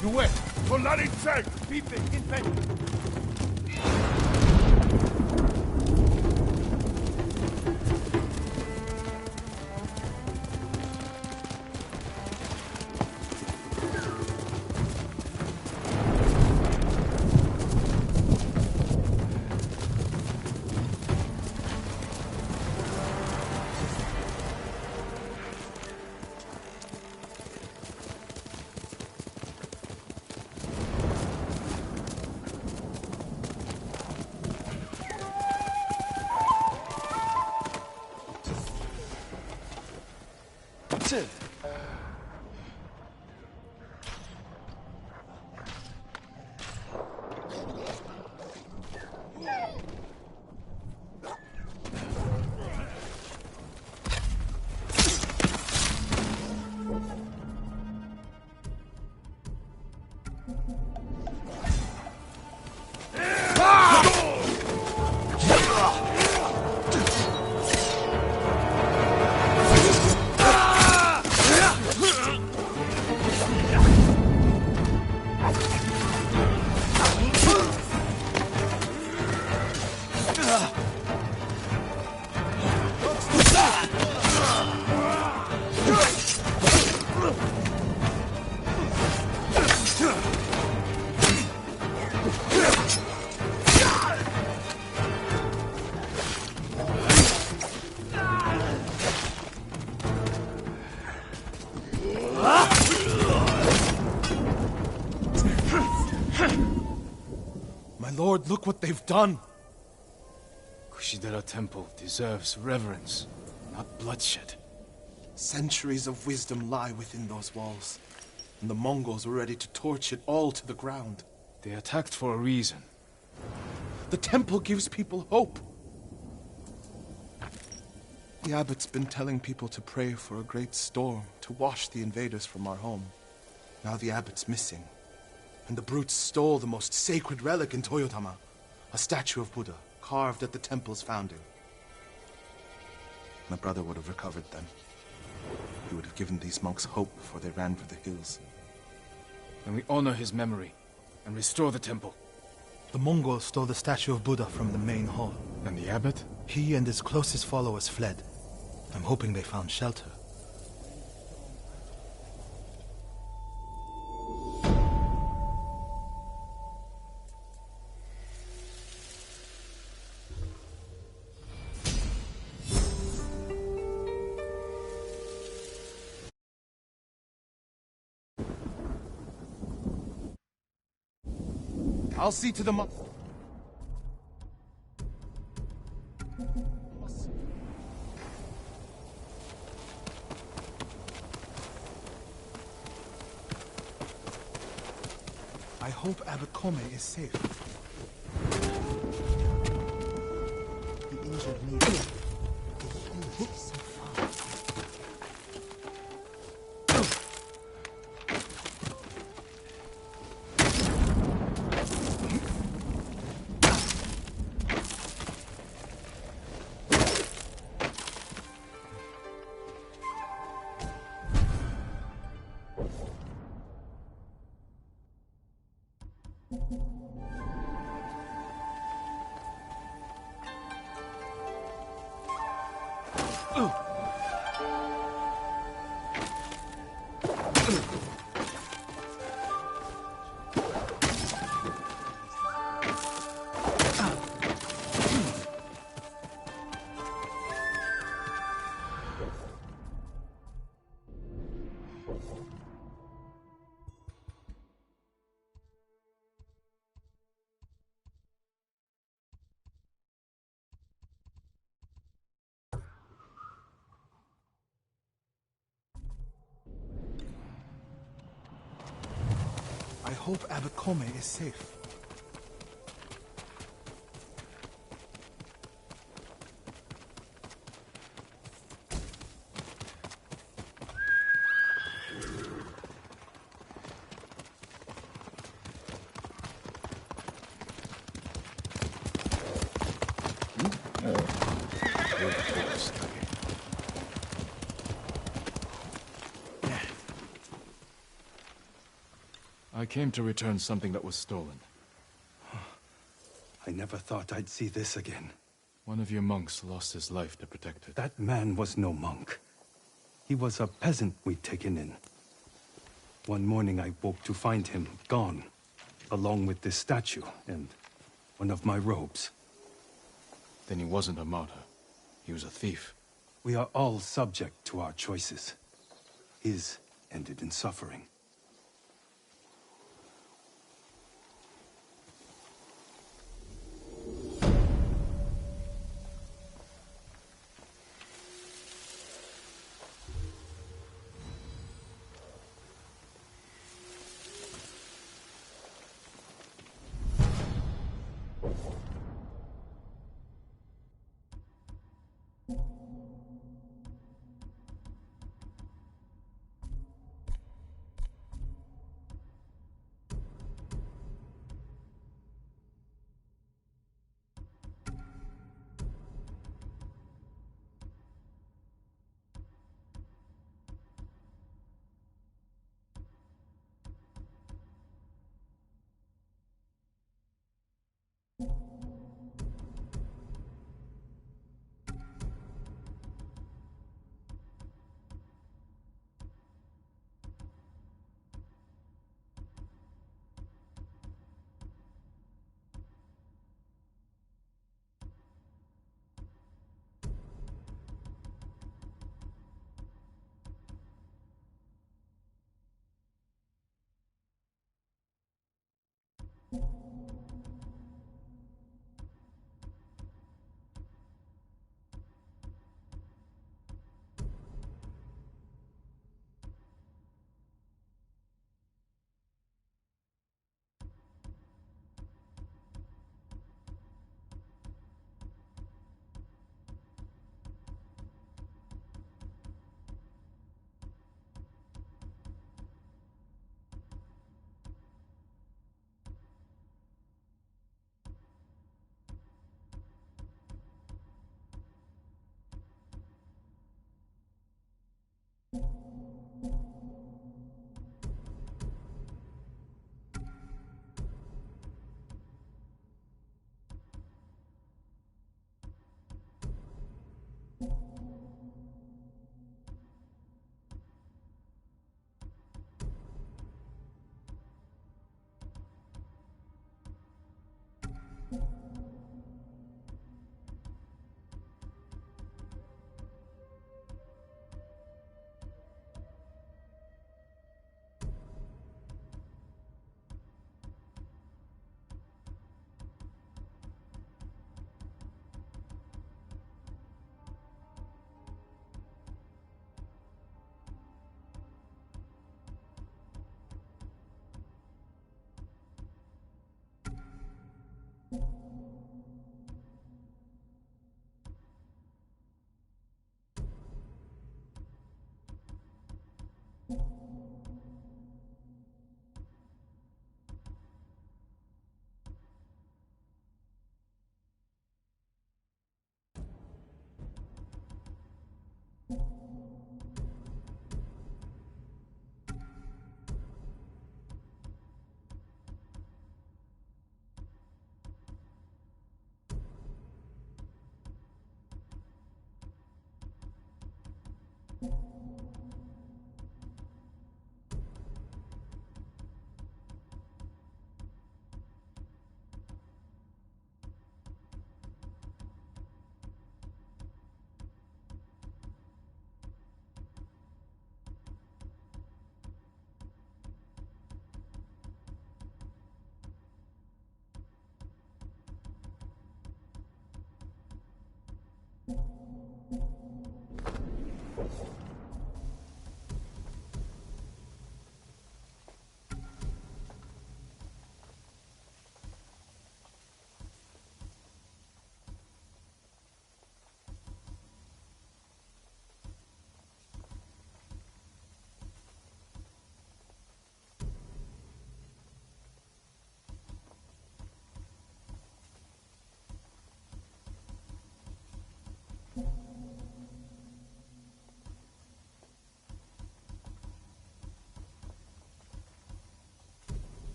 Due, soldati in cerco, vive, infetti. Lord, look what they've done! Kushidera Temple deserves reverence, not bloodshed. Centuries of wisdom lie within those walls, and the Mongols were ready to torch it all to the ground. They attacked for a reason. The temple gives people hope. The abbot's been telling people to pray for a great storm to wash the invaders from our home. Now the abbot's missing, and the brutes stole the most sacred relic in Toyotama, a statue of Buddha carved at the temple's founding. My brother would have recovered them. He would have given these monks hope before they ran for the hills. Then we honor his memory and restore the temple. The Mongols stole the statue of Buddha from the main hall. And the abbot? He and his closest followers fled. I'm hoping they found shelter. I'll see to the I hope Abbot Kome is safe. The injured lady. They hit so far. I hope Abbot Kome is safe. I came to return something that was stolen. I never thought I'd see this again. One of your monks lost his life to protect it. That man was no monk. He was a peasant we'd taken in. One morning I woke to find him gone, along with this statue and one of my robes. Then he wasn't a martyr. He was a thief. We are all subject to our choices. His ended in suffering.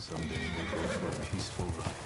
Someday we'll go for a peaceful ride.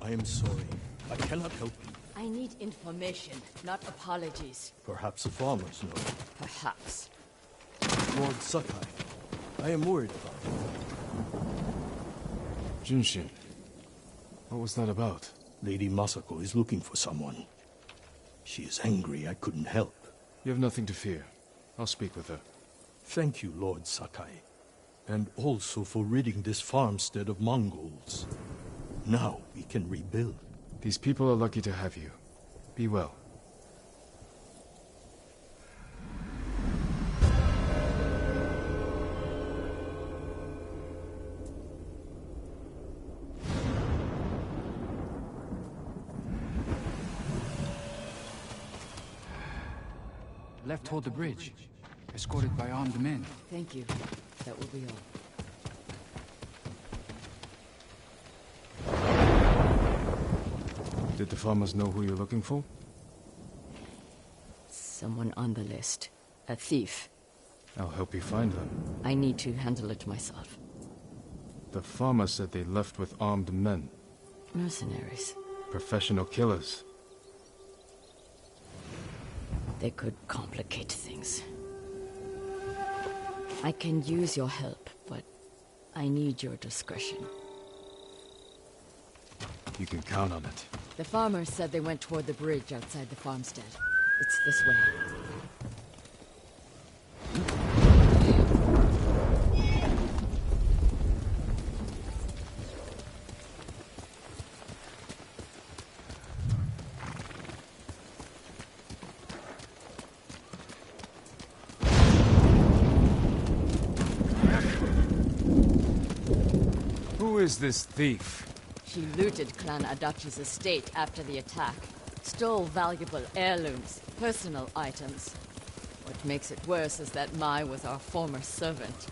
I am sorry. I cannot help you. I need information, not apologies. Perhaps the farmers know. Perhaps. Lord Sakai, I am worried about you. Junshin, what was that about? Lady Masako is looking for someone. She is angry I couldn't help. You have nothing to fear. I'll speak with her. Thank you, Lord Sakai. And also for ridding this farmstead of Mongols. Now we can rebuild. These people are lucky to have you. Be well. Left toward the bridge, escorted by armed men. Thank you. That will be all. Did the farmers know who you're looking for? Someone on the list. A thief. I'll help you find them. I need to handle it myself. The farmer said they left with armed men. Mercenaries. Professional killers. They could complicate things. I can use your help, but I need your discretion. You can count on it. The farmers said they went toward the bridge outside the farmstead. It's this way. Who is this thief? She looted Clan Adachi's estate after the attack. Stole valuable heirlooms, personal items. What makes it worse is that Mai was our former servant.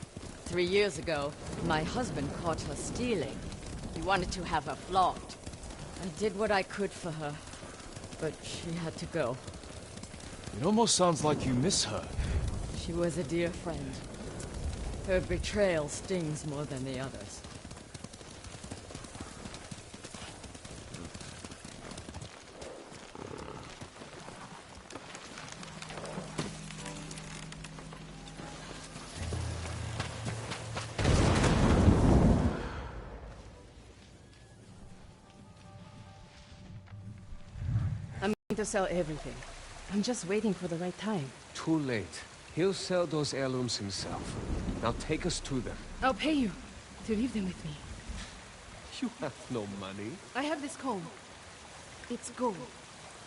3 years ago, my husband caught her stealing. He wanted to have her flogged. I did what I could for her, but she had to go. It almost sounds like you miss her. She was a dear friend. Her betrayal stings more than the others. To sell everything. I'm just waiting for the right time. Too late. He'll sell those heirlooms himself. Now take us to them. I'll pay you to leave them with me. You have no money. I have this comb. It's gold,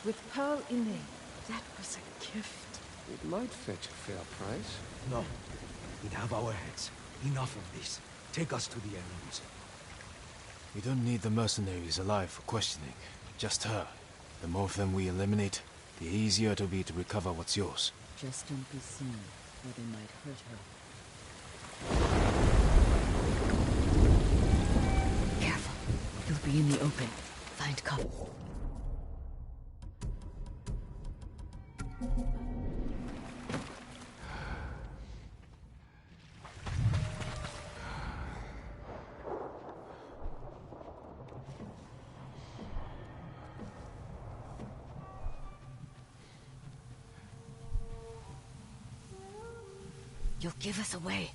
with pearl inlay. That was a gift. It might fetch a fair price. No. We'd have our heads. Enough of this. Take us to the heirlooms. We don't need the mercenaries alive for questioning. Just her. The more of them we eliminate, the easier it'll be to recover what's yours. Just don't be seen, or they might hurt her. Careful. You'll be in the open. Find cover. You'll give us away.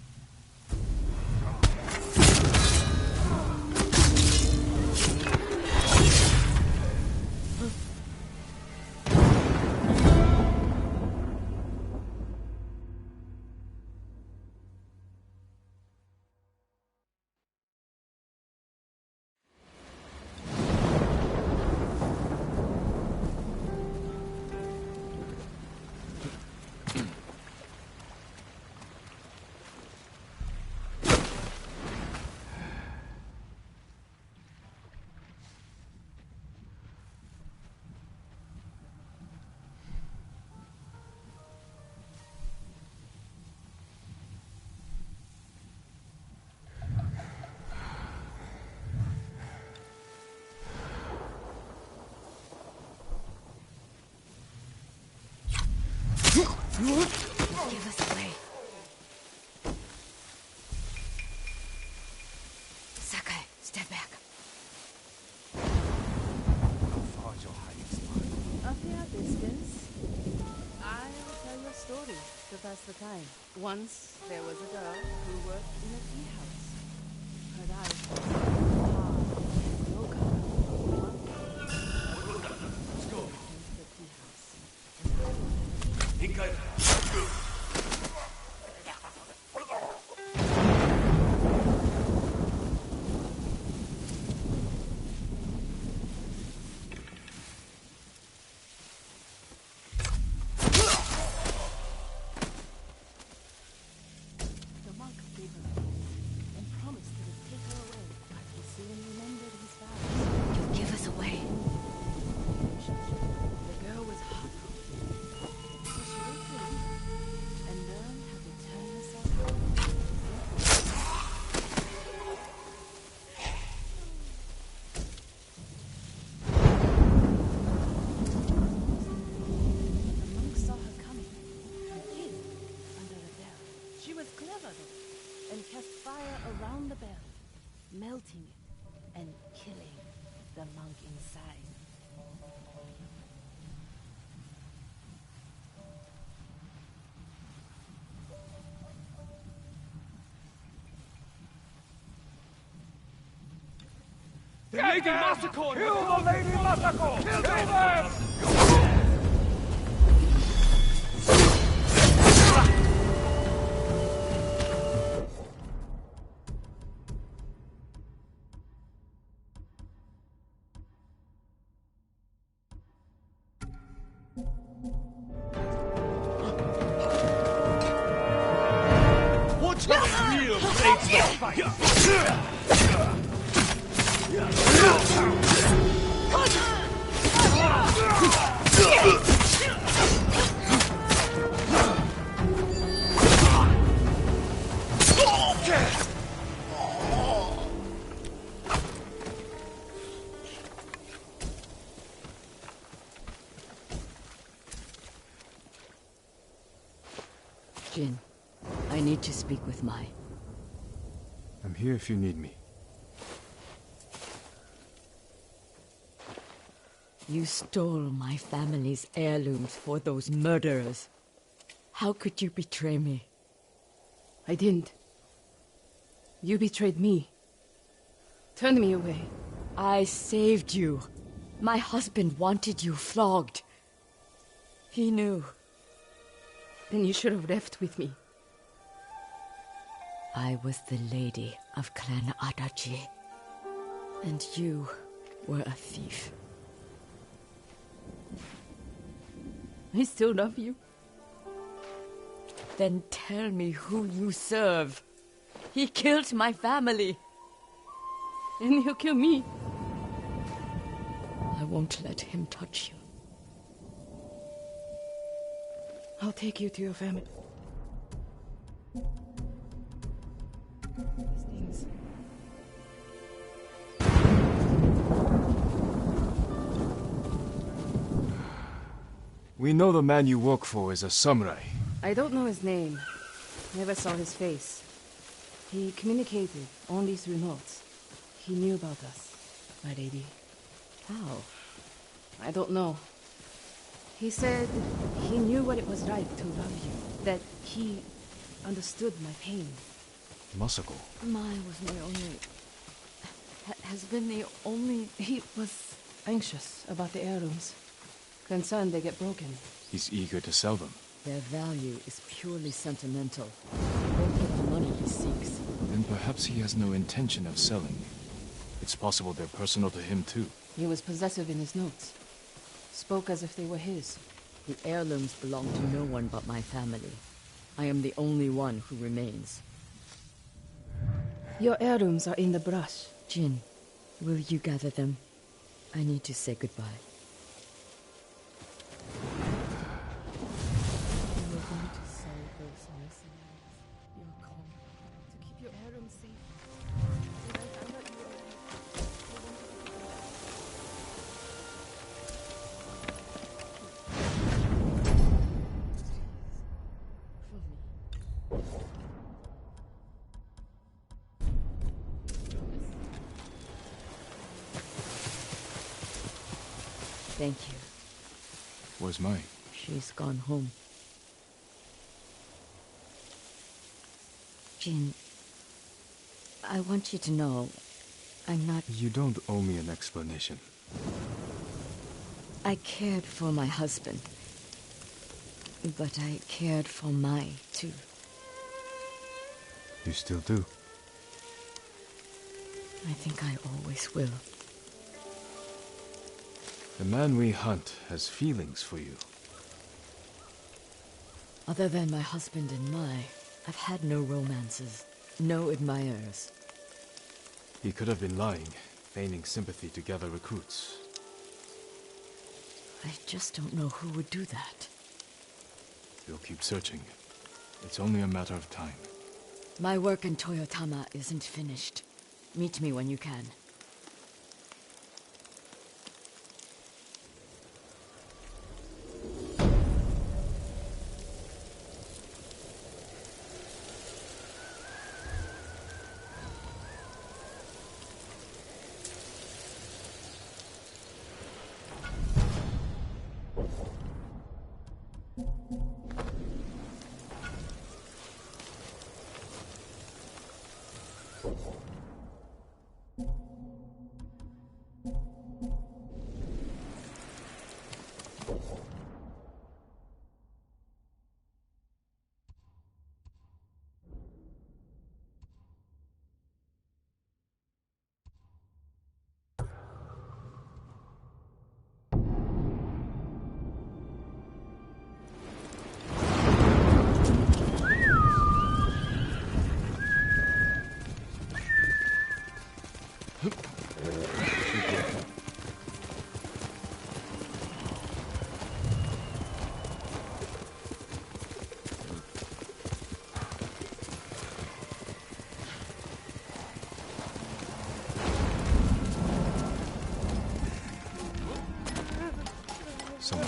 Give us away. Sakai, step back. pass the time. Once there was a girl who worked in a tea house. Her eyes were hard and no color. Let's go. The tea house. Around the bell, melting it and killing the monk inside. The Lady Masako! Kill the Lady Masako! Kill them! Real great fight! Jin, I need to speak with Mai. I'm here if you need me. You stole my family's heirlooms for those murderers. How could you betray me? I didn't. You betrayed me. Turned me away. I saved you. My husband wanted you flogged. He knew. Then you should have left with me. I was the lady of Clan Adachi. And you were a thief. I still love you. Then tell me who you serve. He killed my family. And he'll kill me. I won't let him touch you. I'll take you to your family. These things. We know the man you work for is a samurai. I don't know his name. Never saw his face. He communicated only through notes. He knew about us, my lady. How? I don't know. He said he knew what it was like to love you. That he understood my pain. Masako. Mai was my only... has been the only... He was anxious about the heirlooms. Concerned they get broken. He's eager to sell them. Their value is purely sentimental. Won't for the money he seeks. Then perhaps he has no intention of selling. It's possible they're personal to him too. He was possessive in his notes. Spoke as if they were his. The heirlooms belong to no one but my family. I am the only one who remains. Your heirlooms are in the brush. Jin, will you gather them? I need to say goodbye. You are going to sell those mercenaries your call To keep your heirlooms safe. Thank you. Where's Mai? She's gone home. Jin, I want you to know I'm not... You don't owe me an explanation. I cared for my husband, but I cared for Mai, too. You still do? I think I always will. The man we hunt has feelings for you. Other than my husband and Mai, I've had no romances, no admirers. He could have been lying, feigning sympathy to gather recruits. I just don't know who would do that. We'll keep searching. It's only a matter of time. My work in Toyotama isn't finished. Meet me when you can.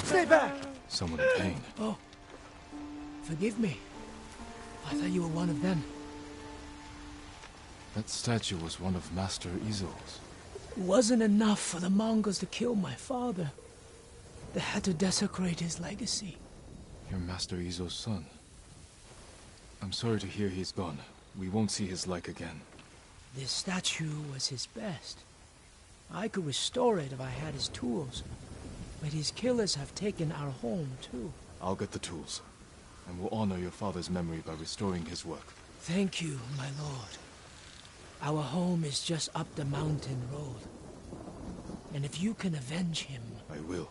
Stay back! Someone in pain. Oh. Forgive me. I thought you were one of them. That statue was one of Master Izo's. It wasn't enough for the Mongols to kill my father. They had to desecrate his legacy. You're Master Izo's son. I'm sorry to hear he's gone. We won't see his like again. This statue was his best. I could restore it if I had his tools. But his killers have taken our home, too. I'll get the tools, and we'll honor your father's memory by restoring his work. Thank you, my lord. Our home is just up the mountain road. And if you can avenge him... I will.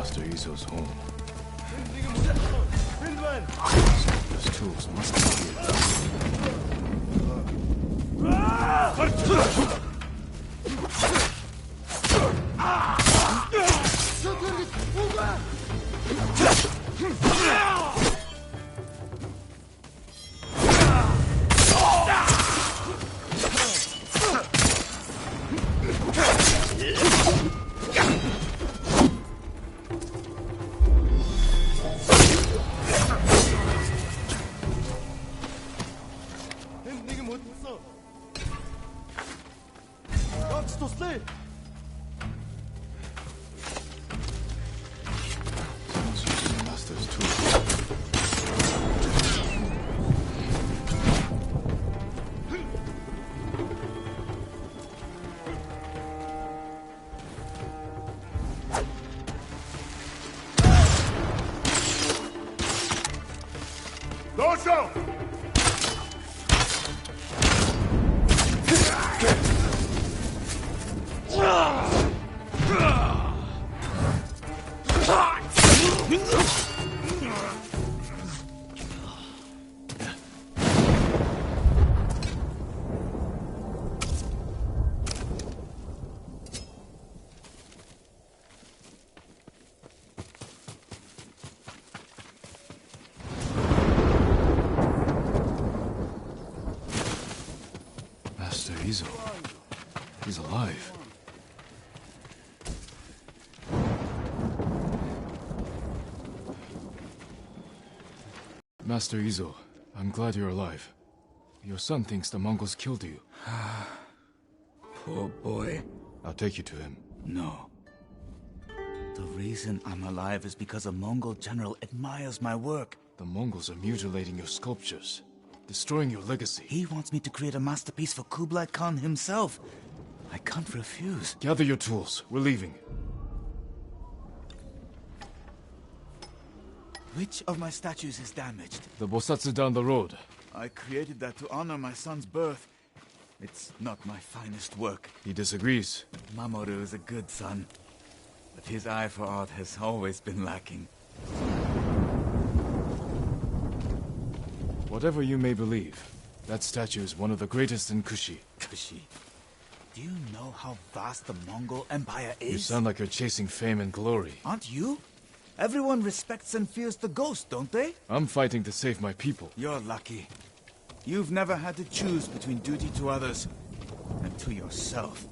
Master Izo's home. Those tools must be Izo. He's alive. Master Izo, I'm glad you're alive. Your son thinks the Mongols killed you. Poor boy. I'll take you to him. No. The reason I'm alive is because a Mongol general admires my work. The Mongols are mutilating your sculptures, destroying your legacy. He wants me to create a masterpiece for Kublai Khan himself. I can't refuse. Gather your tools. We're leaving. Which of my statues is damaged? The Bosatsu down the road. I created that to honor my son's birth. It's not my finest work. He disagrees. Mamoru is a good son, but his eye for art has always been lacking. Whatever you may believe, that statue is one of the greatest in Kushi. Kushi? Do you know how vast the Mongol Empire is? You sound like you're chasing fame and glory. Aren't you? Everyone respects and fears the ghost, don't they? I'm fighting to save my people. You're lucky. You've never had to choose between duty to others and to yourself.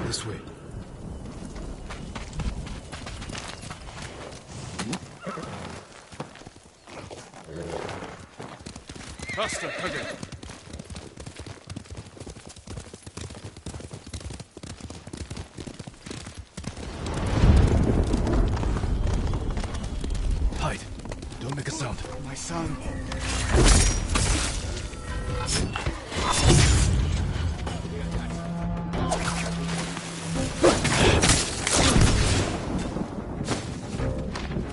This way. Faster, Kage! Hide. Don't make a sound. My son.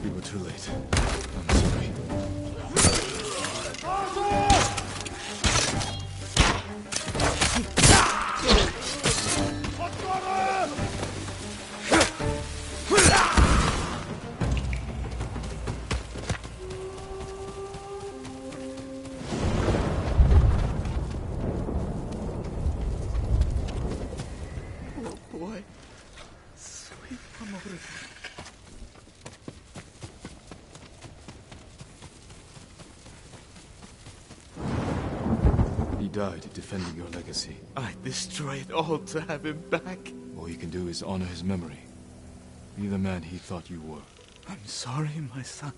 We were too late. I'm sorry. He died defending your legacy. I destroyed all to have him back. All you can do is honor his memory. Be the man he thought you were. I'm sorry, my son.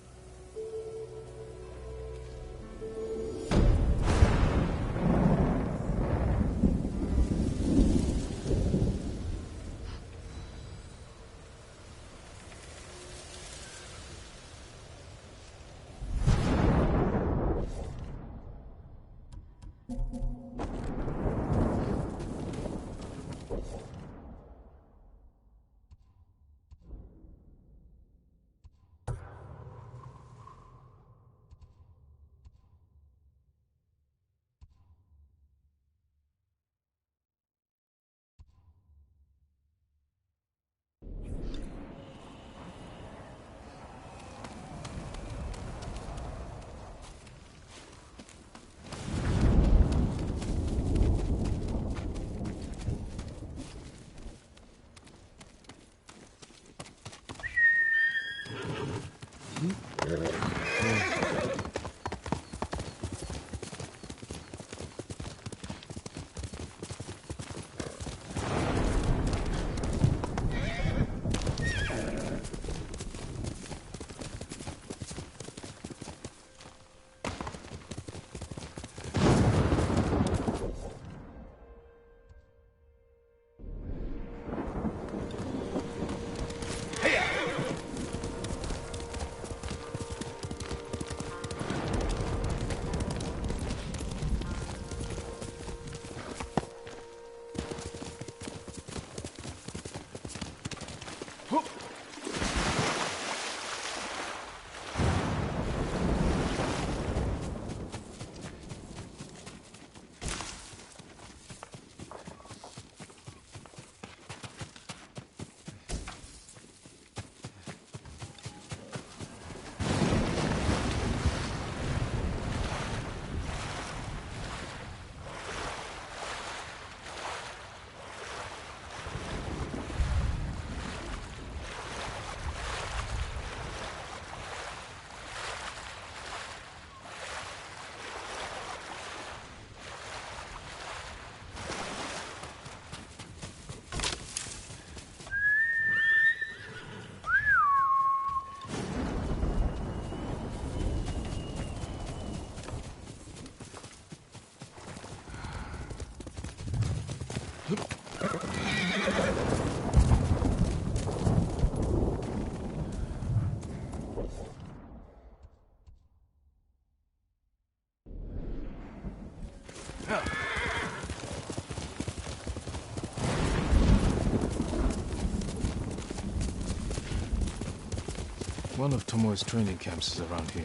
One of Tomoe's training camps is around here.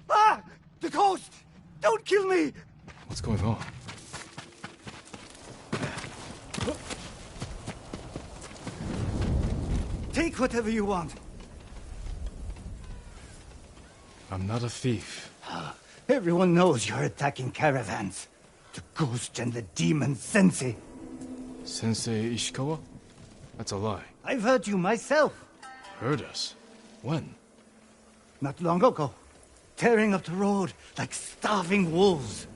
Ah! The ghost! Don't kill me! What's going on? Take whatever you want. I'm not a thief. Everyone knows you're attacking caravans. The ghost and the demon Sensei. Sensei Ishikawa? That's a lie. I've heard you myself. Heard us? When? Not long ago. Tearing up the road like starving wolves.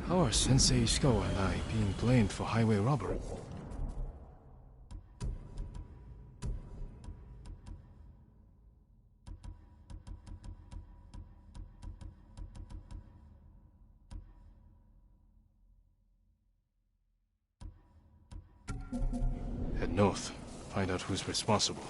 How are Sensei Ishikawa and I being blamed for highway robbery? Head north. Find out who's responsible.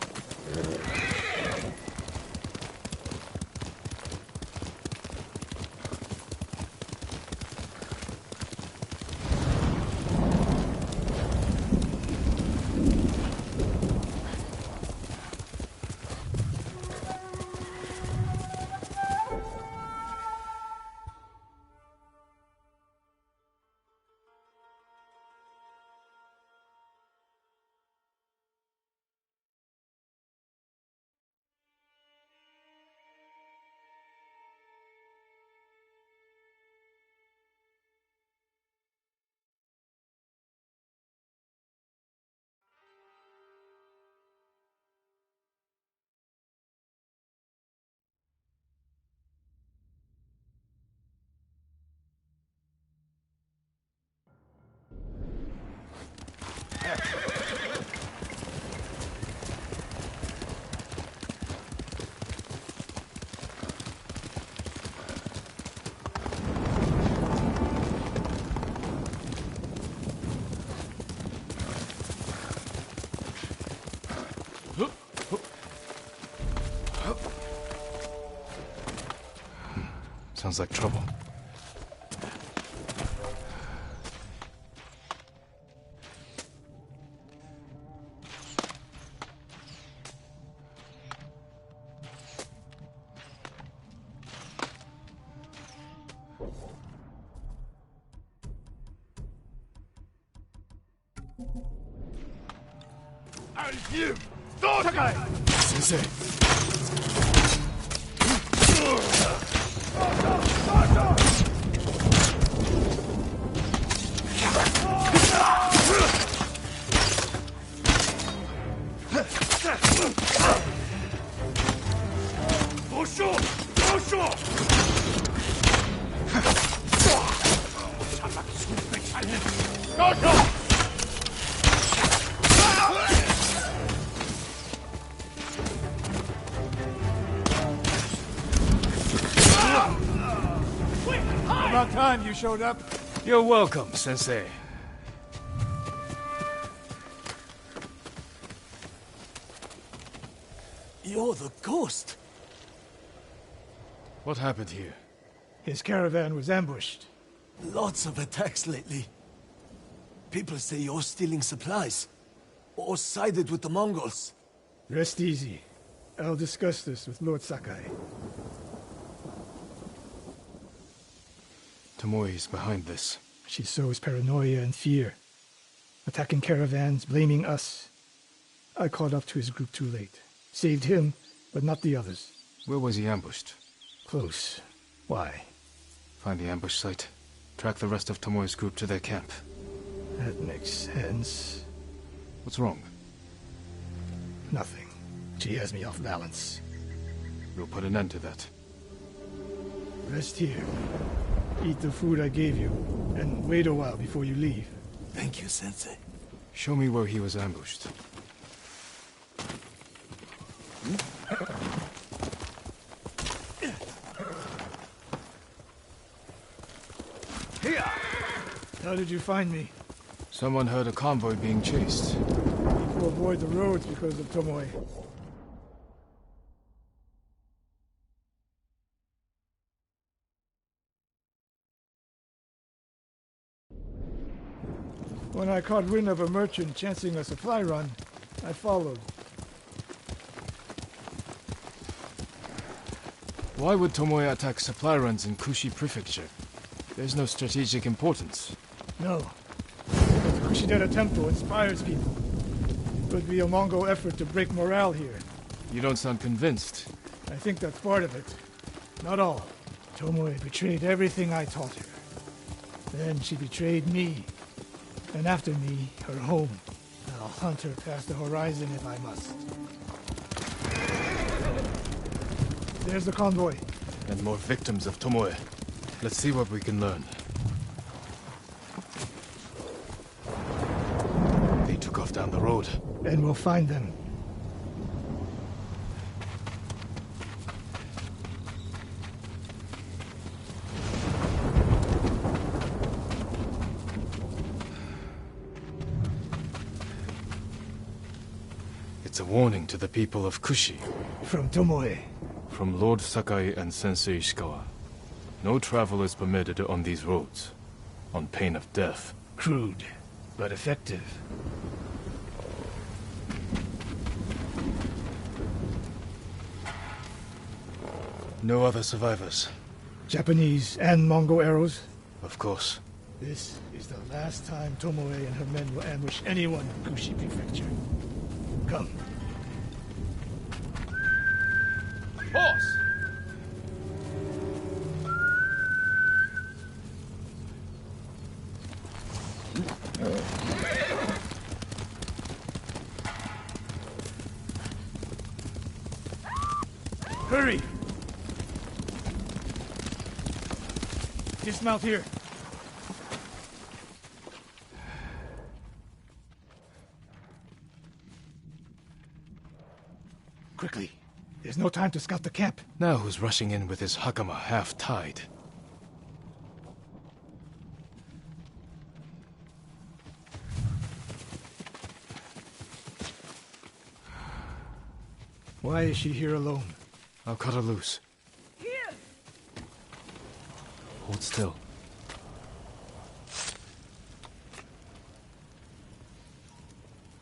Sounds like trouble. And you! Sakai! Sensei! About time you showed up. You're welcome, Sensei. You're the ghost. What happened here? His caravan was ambushed. Lots of attacks lately. People say you're stealing supplies. Or sided with the Mongols. Rest easy. I'll discuss this with Lord Sakai. Tomoe is behind this. She sows paranoia and fear. Attacking caravans, blaming us. I caught up to his group too late. Saved him, but not the others. Where was he ambushed? Close. Why? Find the ambush site. Track the rest of Tomoe's group to their camp. That makes sense. What's wrong? Nothing. She has me off balance. We'll put an end to that. Rest here. Eat the food I gave you, and wait a while before you leave. Thank you, Sensei. Show me where he was ambushed. How did you find me? Someone heard a convoy being chased. People avoid the roads because of Tomoe. When I caught wind of a merchant chancing a supply run, I followed. Why would Tomoe attack supply runs in Kushi Prefecture? There's no strategic importance. No. The Kushidera Temple inspires people. It would be a Mongol effort to break morale here. You don't sound convinced. I think that's part of it. Not all. Tomoe betrayed everything I taught her. Then she betrayed me. And after me, her home. I'll hunt her past the horizon if I must. There's the convoy. And more victims of Tomoe. Let's see what we can learn. They took off down the road. And we'll find them. It's a warning to the people of Kushi. From Tomoe. From Lord Sakai and Sensei Ishikawa. No travel is permitted on these roads, on pain of death. Crude, but effective. No other survivors? Japanese and Mongol arrows? Of course. This is the last time Tomoe and her men will ambush anyone in Kushi Prefecture. Come. Horse! Hurry! Dismount here. Quickly. There's no time to scout the camp. Now who's rushing in with his hakama half-tied? Why is she here alone? I'll cut her loose. Here! Hold still.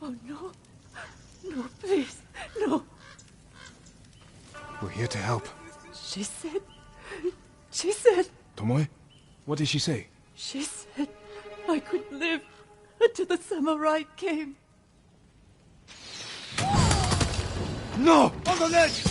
Oh, no. No, please. No. We're here to help. She said... Tomoe? What did she say? She said I could live until the samurai came. No! On the ledge!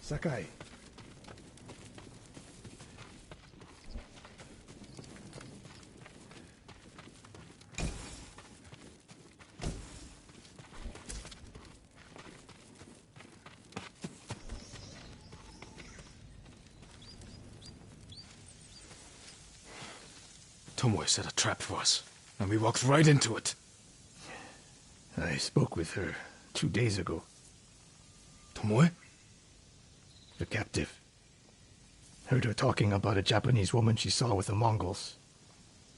Sakai. Tomoe set a trap for us, and we walked right into it. I spoke with her 2 days ago. Tomoe? The captive. Heard her talking about a Japanese woman she saw with the Mongols.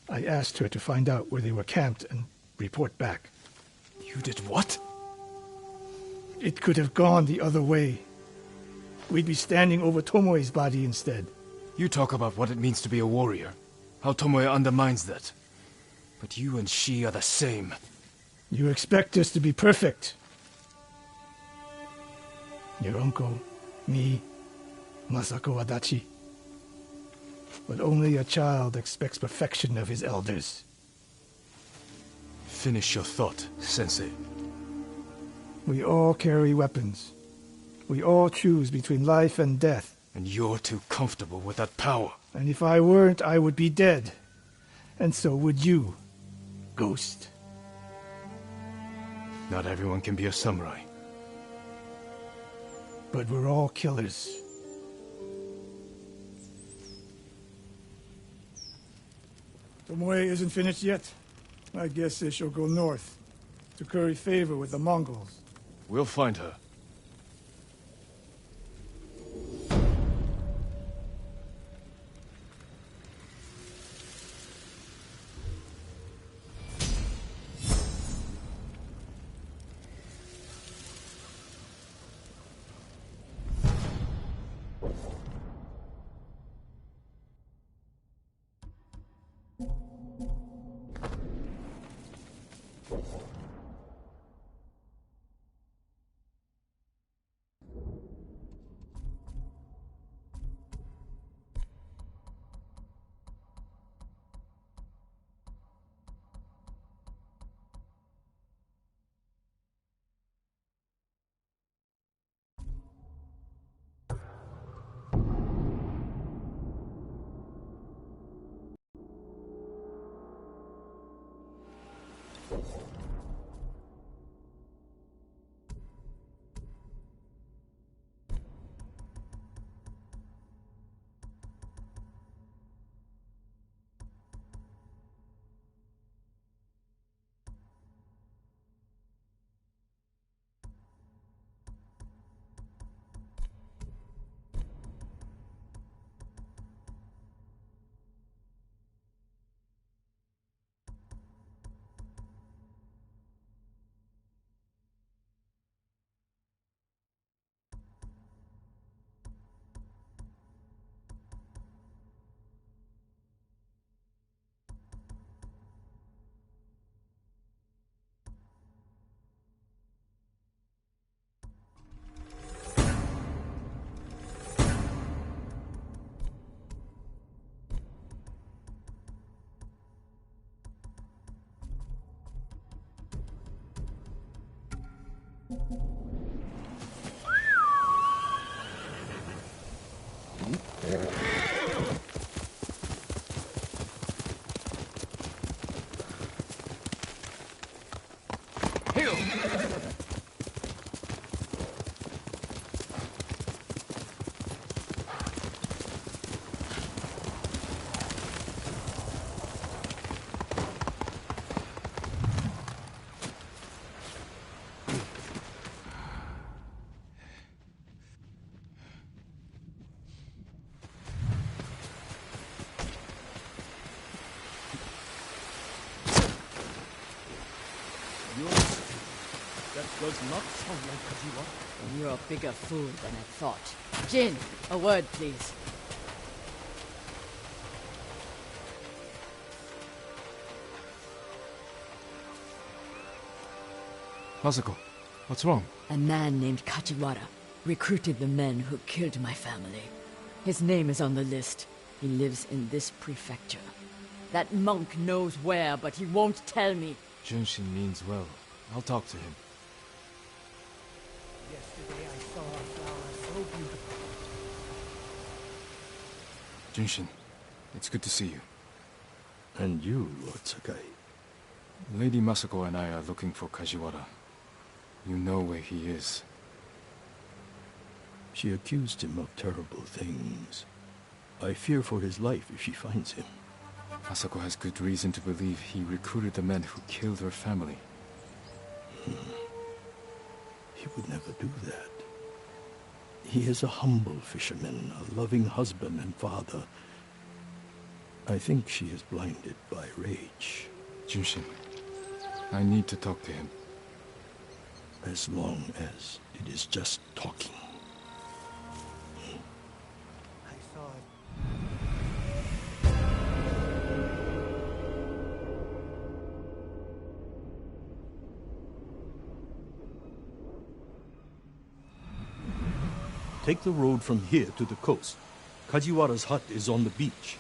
I asked her to find out where they were camped and report back. You did what? It could have gone the other way. We'd be standing over Tomoe's body instead. You talk about what it means to be a warrior, how Tomoe undermines that. But you and she are the same. You expect us to be perfect. Your uncle, me, Masako Adachi. But only a child expects perfection of his elders. Finish your thought, Sensei. We all carry weapons. We all choose between life and death. And you're too comfortable with that power. And if I weren't, I would be dead. And so would you, Ghost. Not everyone can be a samurai. But we're all killers. Tomoe isn't finished yet. I guess they shall go north, to curry favor with the Mongols. We'll find her. Does not sound like Kajiwa. You're a bigger fool than I thought. Jin, a word, please. Masako, what's wrong? A man named Kajiwara recruited the men who killed my family. His name is on the list. He lives in this prefecture. That monk knows where, but he won't tell me. Junshin means well. I'll talk to him. Yesterday I saw a flower so beautiful. Junshin, it's good to see you. And you, Lord Sakai. Lady Masako and I are looking for Kajiwara. You know where he is. She accused him of terrible things. I fear for his life if she finds him. Masako has good reason to believe he recruited the men who killed her family. He would never do that. He is a humble fisherman, a loving husband and father. I think she is blinded by rage. Junshin, I need to talk to him. As long as it is just talking. I saw it. Take the road from here to the coast. Kajiwara's hut is on the beach.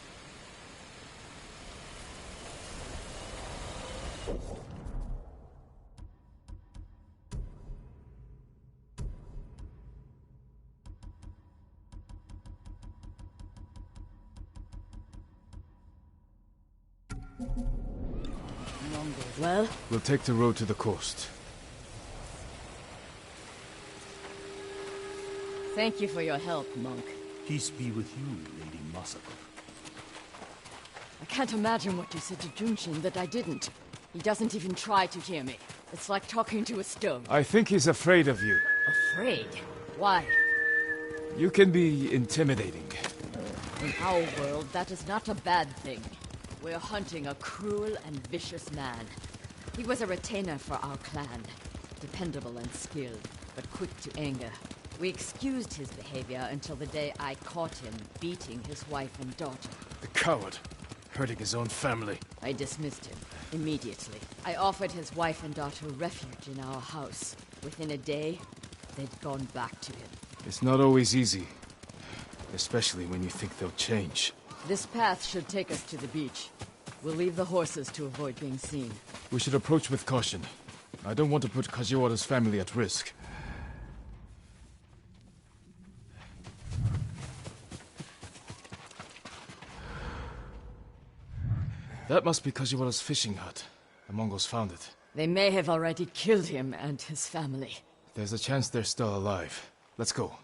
Well? We'll take the road to the coast. Thank you for your help, monk. Peace be with you, Lady Masako. I can't imagine what you said to Junshin that I didn't. He doesn't even try to hear me. It's like talking to a stone. I think he's afraid of you. Afraid? Why? You can be intimidating. In our world, that is not a bad thing. We're hunting a cruel and vicious man. He was a retainer for our clan. Dependable and skilled, but quick to anger. We excused his behavior until the day I caught him beating his wife and daughter. The coward, hurting his own family. I dismissed him immediately. I offered his wife and daughter refuge in our house. Within a day, they'd gone back to him. It's not always easy, especially when you think they'll change. This path should take us to the beach. We'll leave the horses to avoid being seen. We should approach with caution. I don't want to put Kajiwara's family at risk. That must be Kajiwara's fishing hut. The Mongols found it. They may have already killed him and his family. There's a chance they're still alive. Let's go.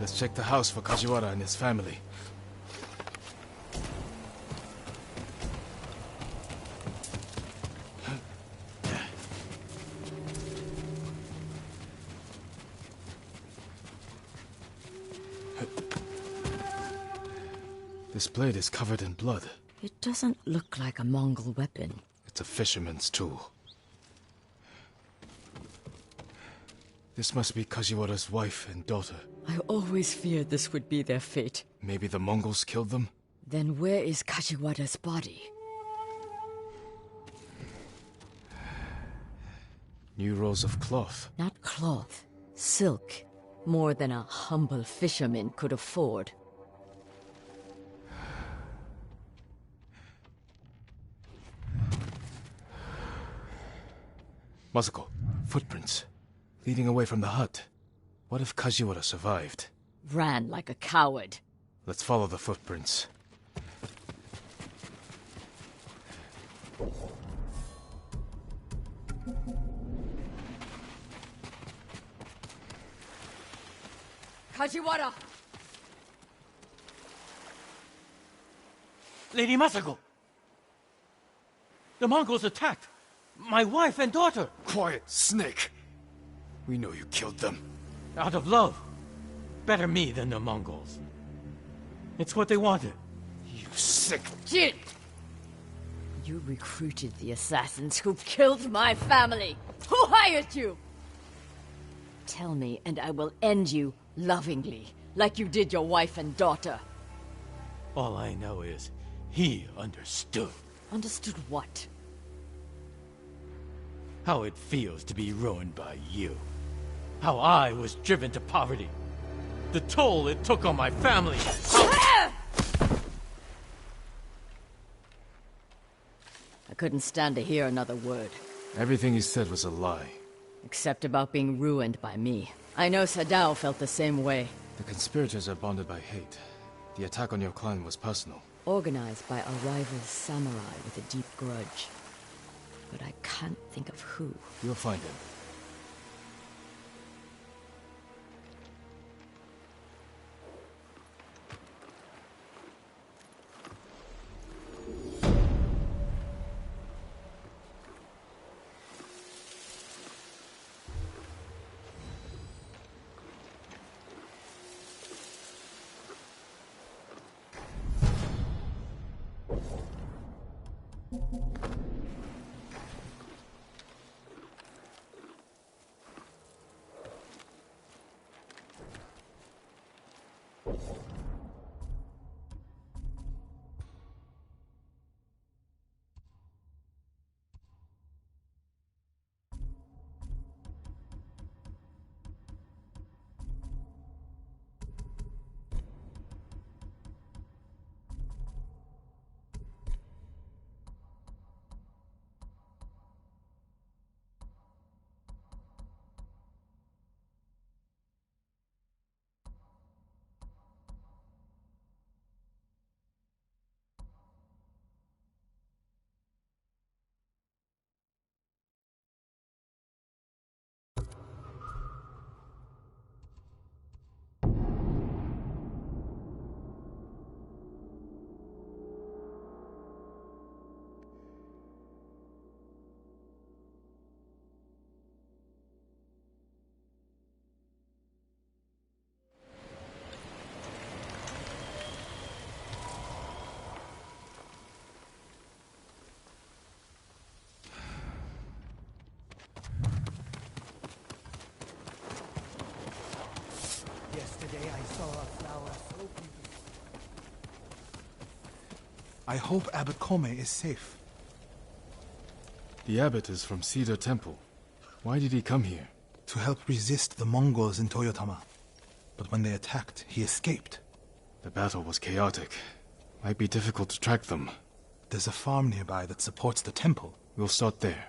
Let's check the house for Kajiwara and his family. This blade is covered in blood. It doesn't look like a Mongol weapon. It's a fisherman's tool. This must be Kajiwara's wife and daughter. I always feared this would be their fate. Maybe the Mongols killed them? Then where is Kajiwara's body? New rolls of cloth. Not cloth. Silk. More than a humble fisherman could afford. Masako, footprints. Leading away from the hut. What if Kajiwara survived? Ran like a coward. Let's follow the footprints. Kajiwara! Lady Masako! The Mongols attacked my wife and daughter! Quiet, snake! We know you killed them. Out of love. Better me than the Mongols. It's what they wanted. You sick... Jin! You recruited the assassins who killed my family! Who hired you? Tell me, and I will end you lovingly, like you did your wife and daughter. All I know is, he understood. Understood what? How it feels to be ruined by you. How I was driven to poverty. The toll it took on my family. I couldn't stand to hear another word. Everything you said was a lie. Except about being ruined by me. I know Sadao felt the same way. The conspirators are bonded by hate. The attack on your clan was personal. Organized by a rival samurai with a deep grudge. But I can't think of who. You'll find him. Yesterday I saw a flower so beautiful. I hope Abbot Kome is safe. The abbot is from Cedar Temple. Why did he come here? To help resist the Mongols in Toyotama. But when they attacked, he escaped. The battle was chaotic. Might be difficult to track them. There's a farm nearby that supports the temple. We'll start there.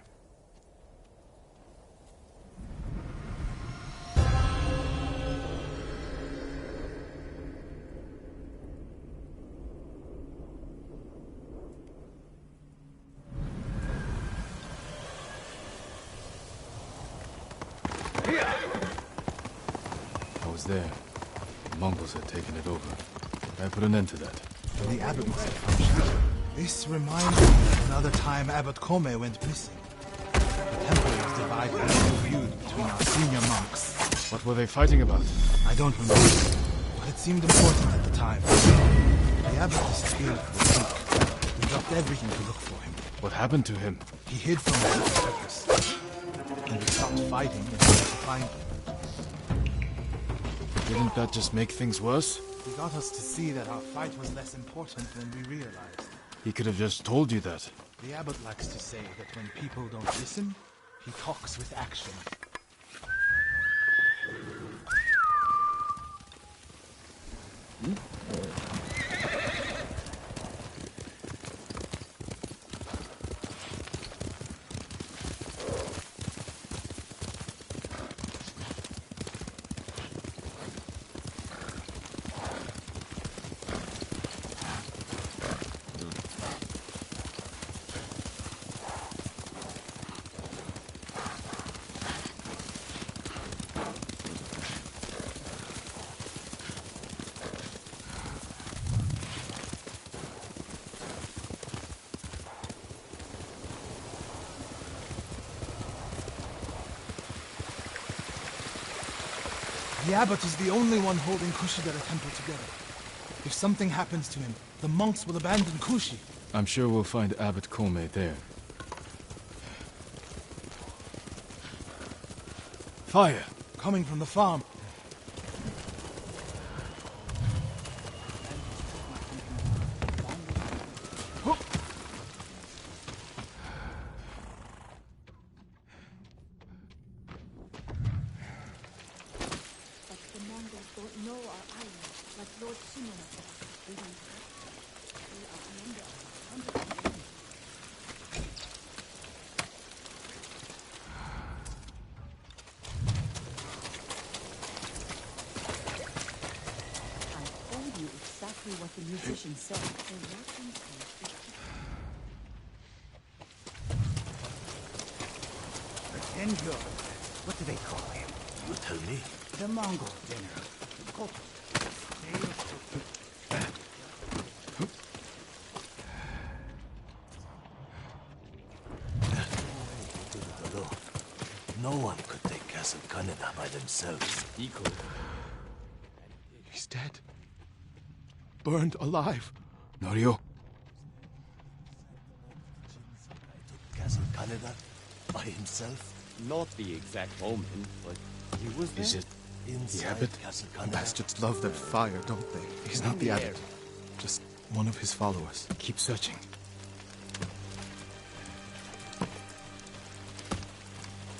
I was there. The Mongols had taken it over. I put an end to that. The abbot must have found shelter. This reminds me of another time Abbot Kome went missing. The temple was divided and a feud between our senior monks. What were they fighting about? I don't remember, but it seemed important at the time. The abbot disappeared for a week. We dropped everything to look for him. What happened to him? He hid from us on purpose. And we stopped fighting in order to find him. Didn't that just make things worse? He got us to see that our fight was less important than we realized. He could have just told you that. The abbot likes to say that when people don't listen, he talks with action. The abbot is the only one holding Kushigara Temple together. If something happens to him, the monks will abandon Kushi. I'm sure we'll find Abbot Kome there. Fire! Coming from the farm. What the musician said. Enjoy. What do they call him? You tell me. The Mongol general. No one could take Castle Canada by themselves. Equal. He's dead. Burned alive. Norio? Castle Canada by himself? Not the exact omen, but he was there. Is it inside the abbot? Castle The Canada? bastards love their fire, don't they? He's not the abbot. Just one of his followers. Keep searching.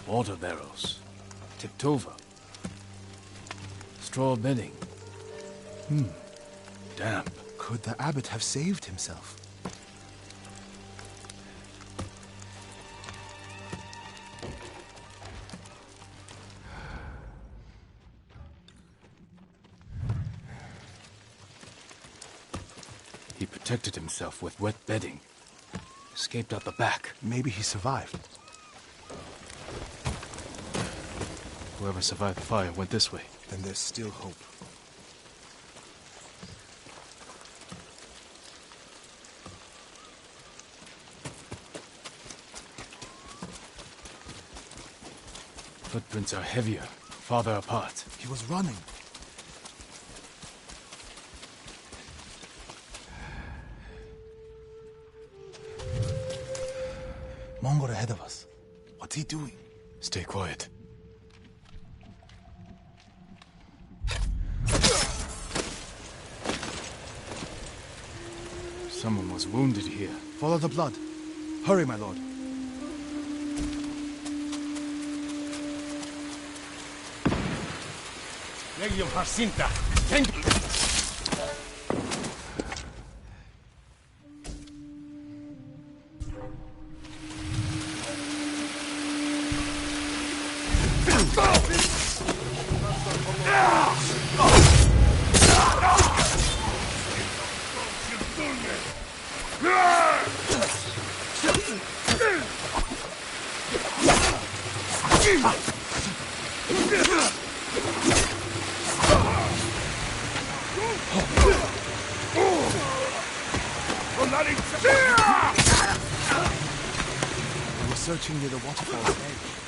Water barrels. Tipped over. Straw bedding. Damp. Could the abbot have saved himself? He protected himself with wet bedding. Escaped out the back. Maybe he survived. Whoever survived the fire went this way. Then there's still hope. Footprints are heavier, farther apart. He was running. Mongol ahead of us. What's he doing? Stay quiet. Someone was wounded here. Follow the blood. Hurry, my lord. Legion Jacinta. We were searching near the waterfall's edge.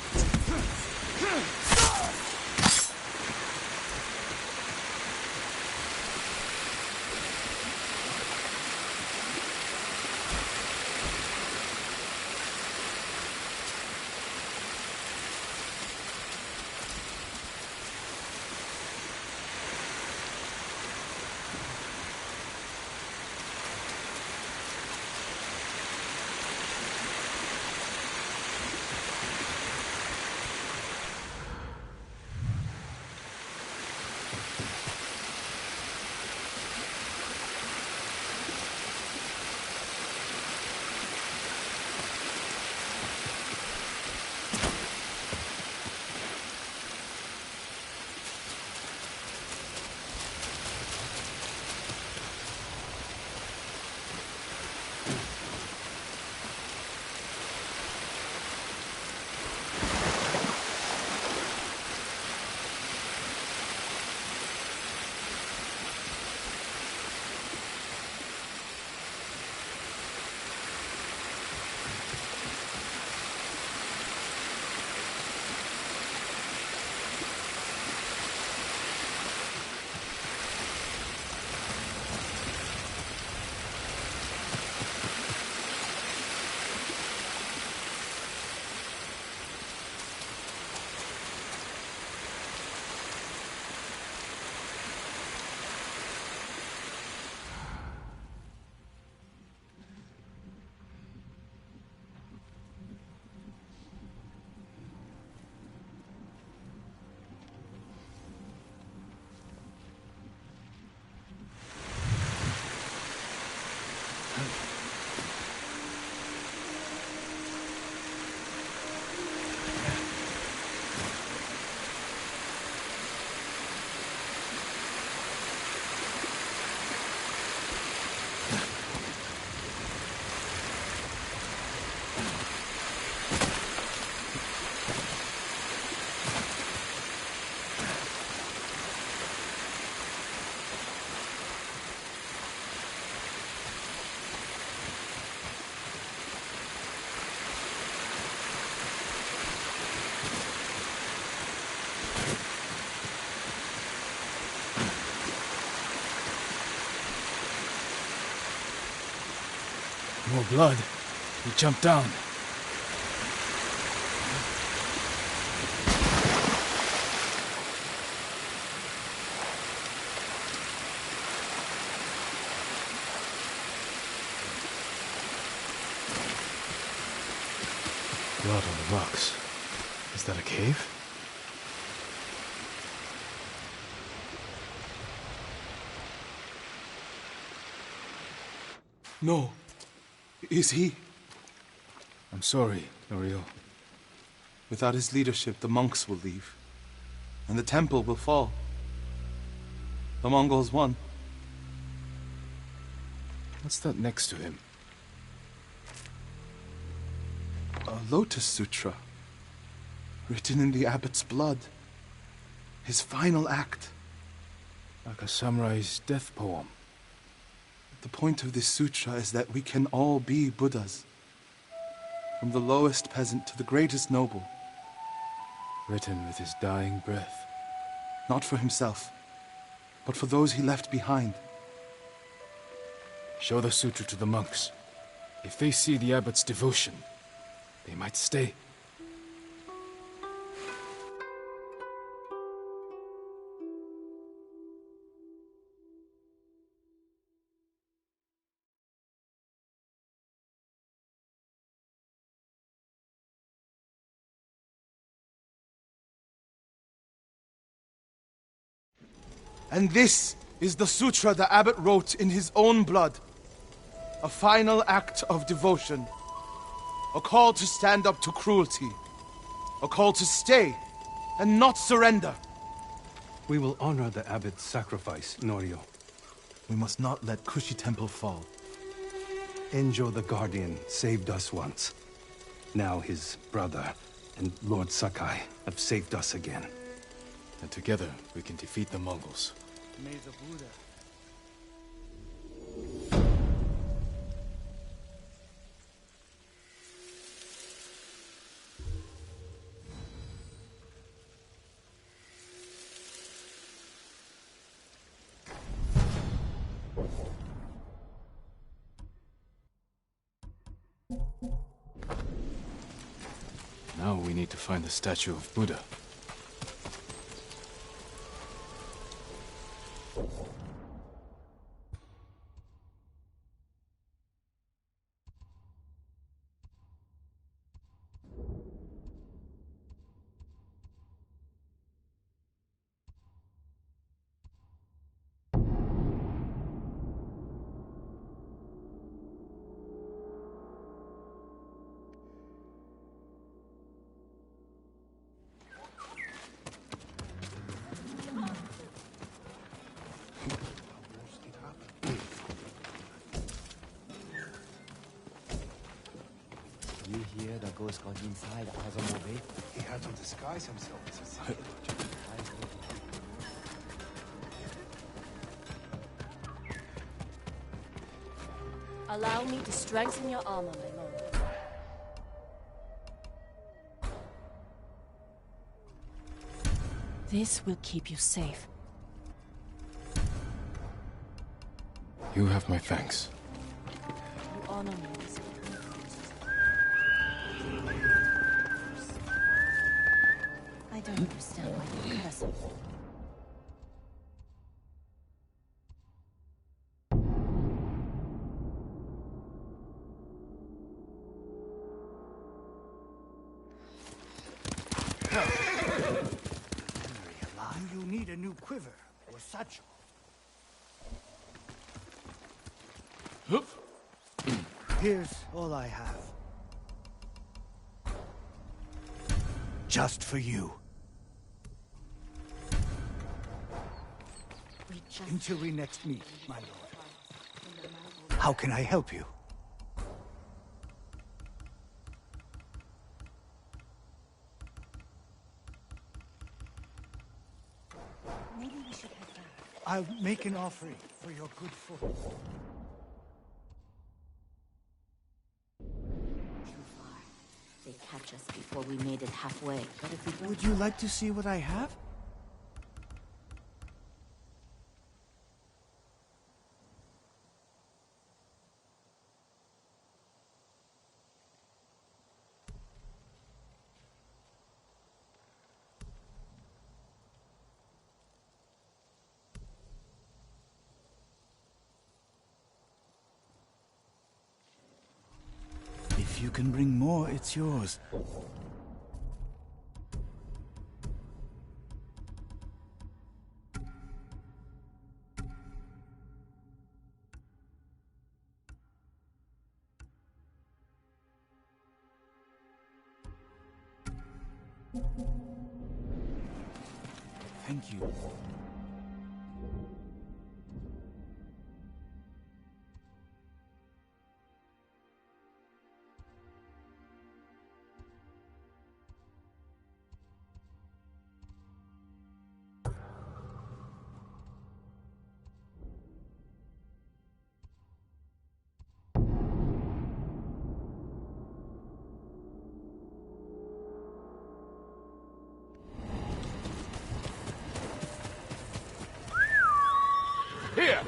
Mongol blood. He jumped down. Blood on the rocks. Is that a cave? No. Is he? I'm sorry, Norio. Without his leadership, the monks will leave. And the temple will fall. The Mongols won. What's that next to him? A Lotus Sutra. Written in the abbot's blood. His final act. Like a samurai's death poem. The point of this sutra is that we can all be Buddhas. From the lowest peasant to the greatest noble. Written with his dying breath. Not for himself, but for those he left behind. Show the sutra to the monks. If they see the abbot's devotion, they might stay. And this is the sutra the abbot wrote in his own blood. A final act of devotion. A call to stand up to cruelty. A call to stay and not surrender. We will honor the abbot's sacrifice, Norio. We must not let Kushi Temple fall. Enjo the Guardian saved us once. Now his brother and Lord Sakai have saved us again. And together we can defeat the Mongols. May the Buddha. Now we need to find the statue of Buddha. You hear the ghost got inside Azumove? He had to disguise himself as a sailor. Allow me to strengthen your armor, my lord. This will keep you safe. You have my thanks. You honor me with it. I don't understand why you're cursing. Do you need a new quiver or satchel? Here's all I have. Just for you. Until we next meet, my lord. How can I help you? Maybe we should head back. I'll make an offering for your good fortune. Too far. They catch us before we made it halfway. But if we don't... Would you like to see what I have? you can bring more, it's yours. Thank you. Here!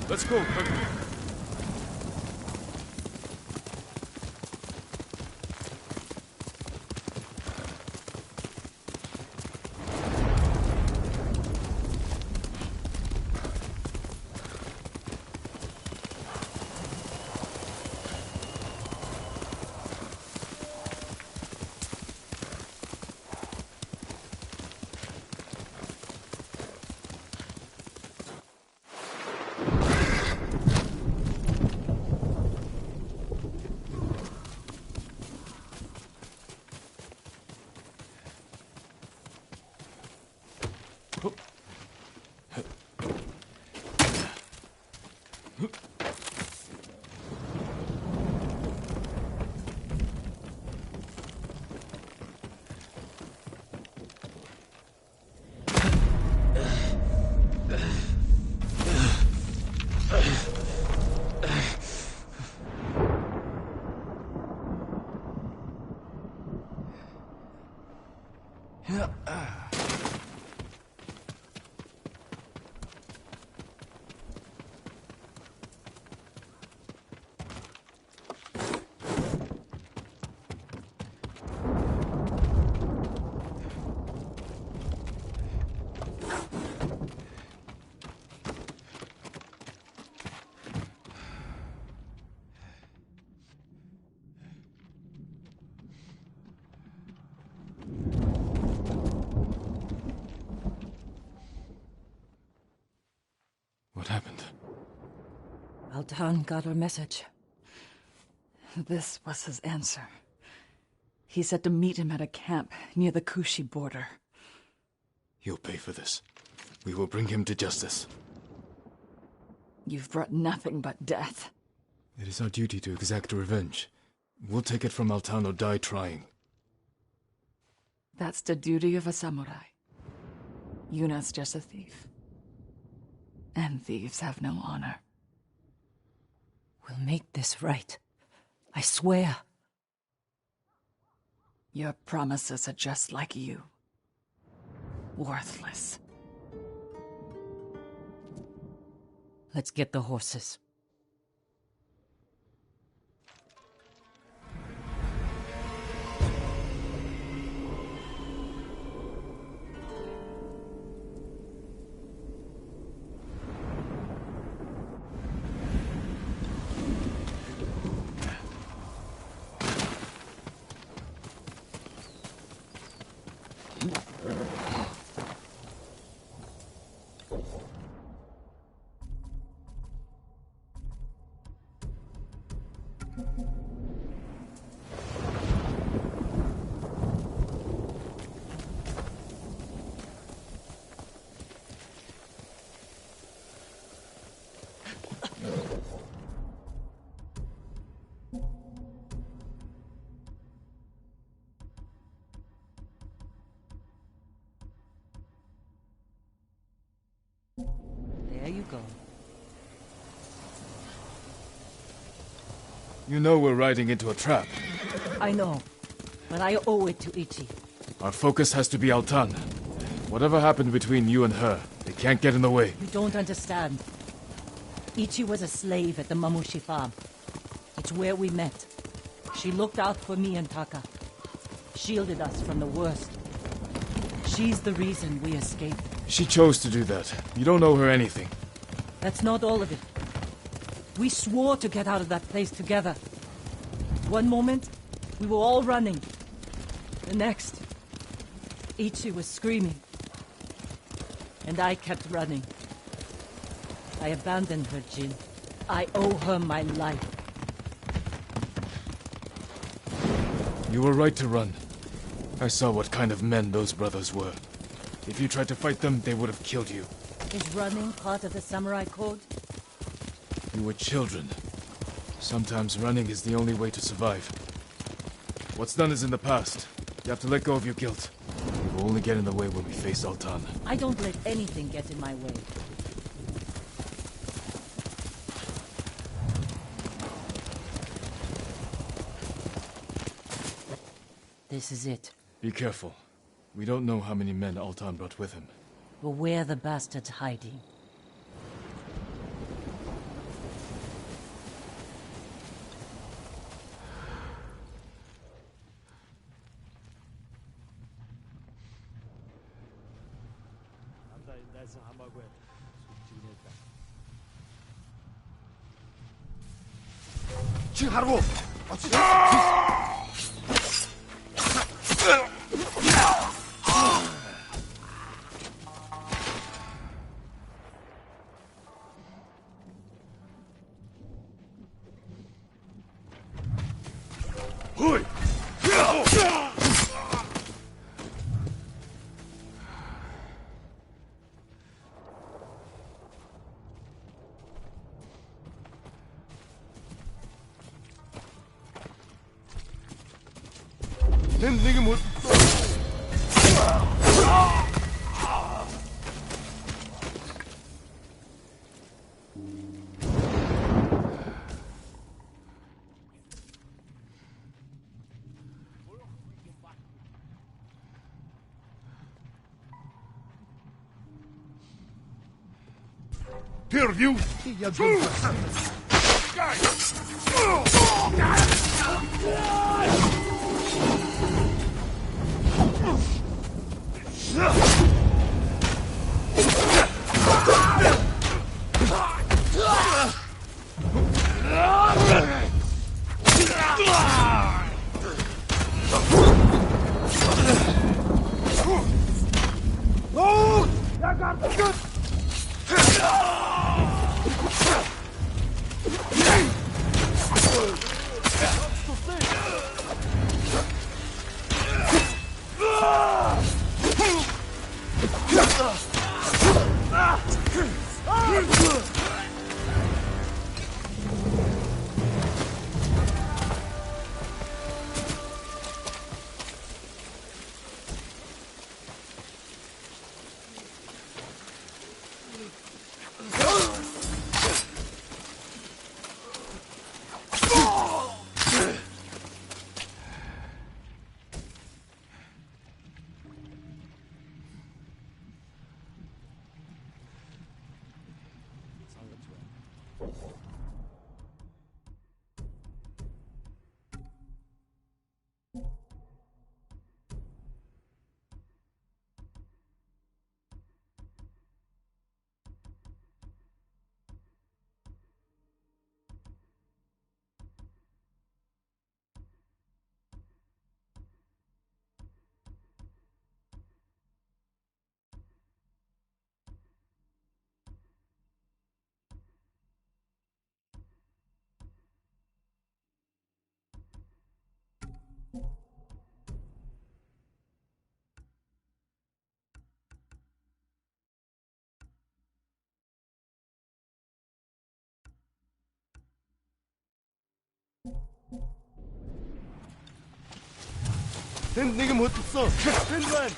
Let's go, quickly. What happened? Altan got our message. This was his answer. He said to meet him at a camp near the Kushi border. You'll pay for this. We will bring him to justice. You've brought nothing but death. It is our duty to exact revenge. We'll take it from Altan or die trying. That's the duty of a samurai. Yuna's just a thief. And thieves have no honor. We'll make this right. I swear. Your promises are just like you. Worthless. Let's get the horses. There you go. You know we're riding into a trap. I know, but I owe it to Ichi. Our focus has to be Altan. Whatever happened between you and her, they can't get in the way. You don't understand. Ichi was a slave at the Mamushi farm. It's where we met. She looked out for me and Taka. shielded us from the worst. She's the reason we escaped. She chose to do that. You don't owe her anything. That's not all of it. We swore to get out of that place together. One moment, we were all running. The next, Ichi was screaming. And I kept running. I abandoned her, Jin. I owe her my life. You were right to run. I saw what kind of men those brothers were. If you tried to fight them, they would have killed you. Is running part of the samurai code? You were children. Sometimes running is the only way to survive. What's done is in the past. You have to let go of your guilt. It will only get in the way when we face Altan. I don't let anything get in my way. This is it. Be careful. We don't know how many men Altan brought with him. But where the bastard's hiding? Perdeu! 난 네가 못했어. 펜드란.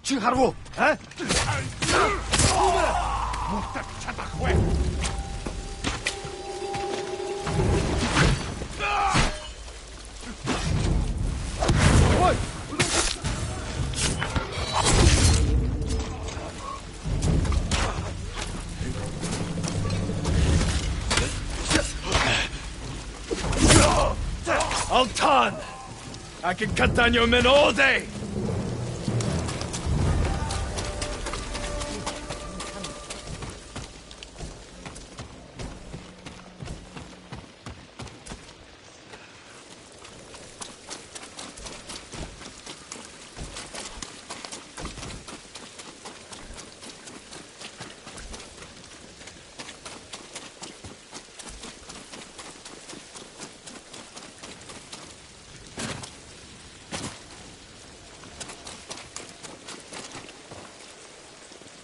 чих하라고, 에? Altan! I can cut down your men all day!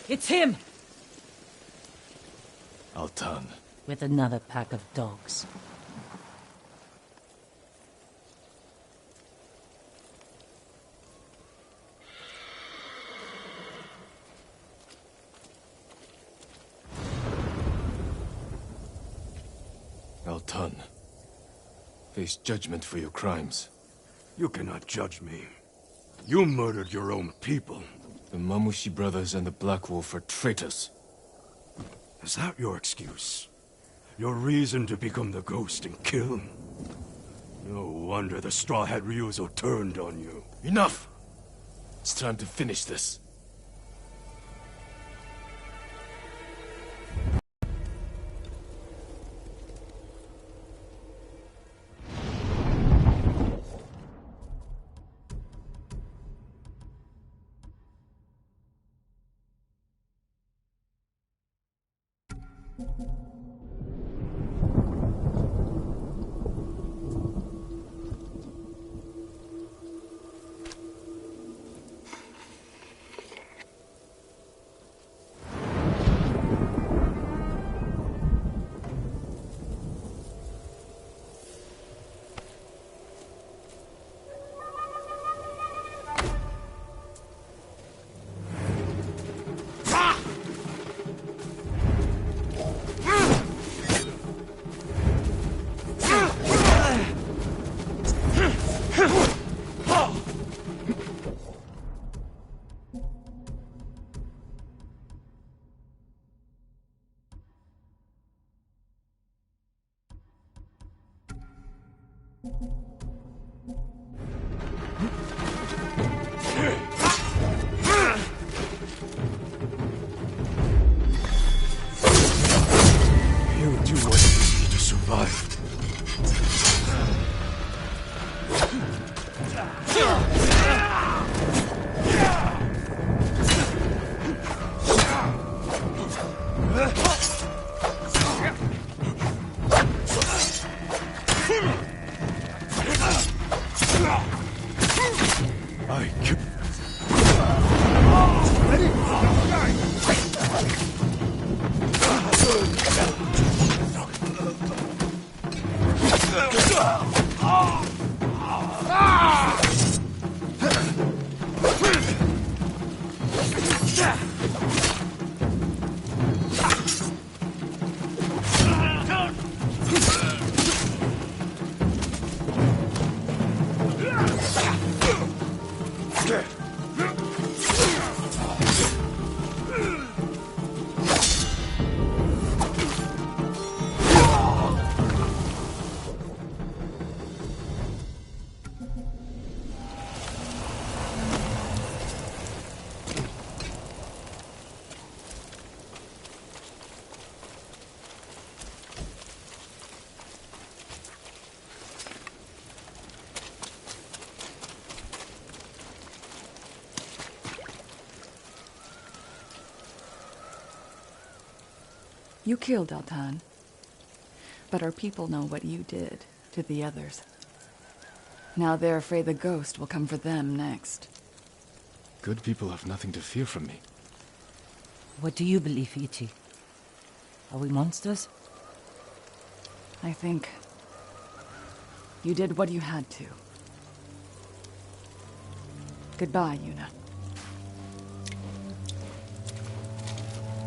It's him! Altan. With another pack of dogs. Altan. Face judgment for your crimes. You cannot judge me. You murdered your own people. The Mamushi brothers and the Black Wolf are traitors. Is that your excuse? Your reason to become the ghost and kill? No wonder the Straw Hat Ryuzo turned on you. Enough! It's time to finish this. You do what you need to survive. You killed Altan. But our people know what you did to the others. Now they're afraid the ghost will come for them next. Good people have nothing to fear from me. What do you believe, Ichi? Are we monsters? I think you did what you had to. Goodbye, Yuna.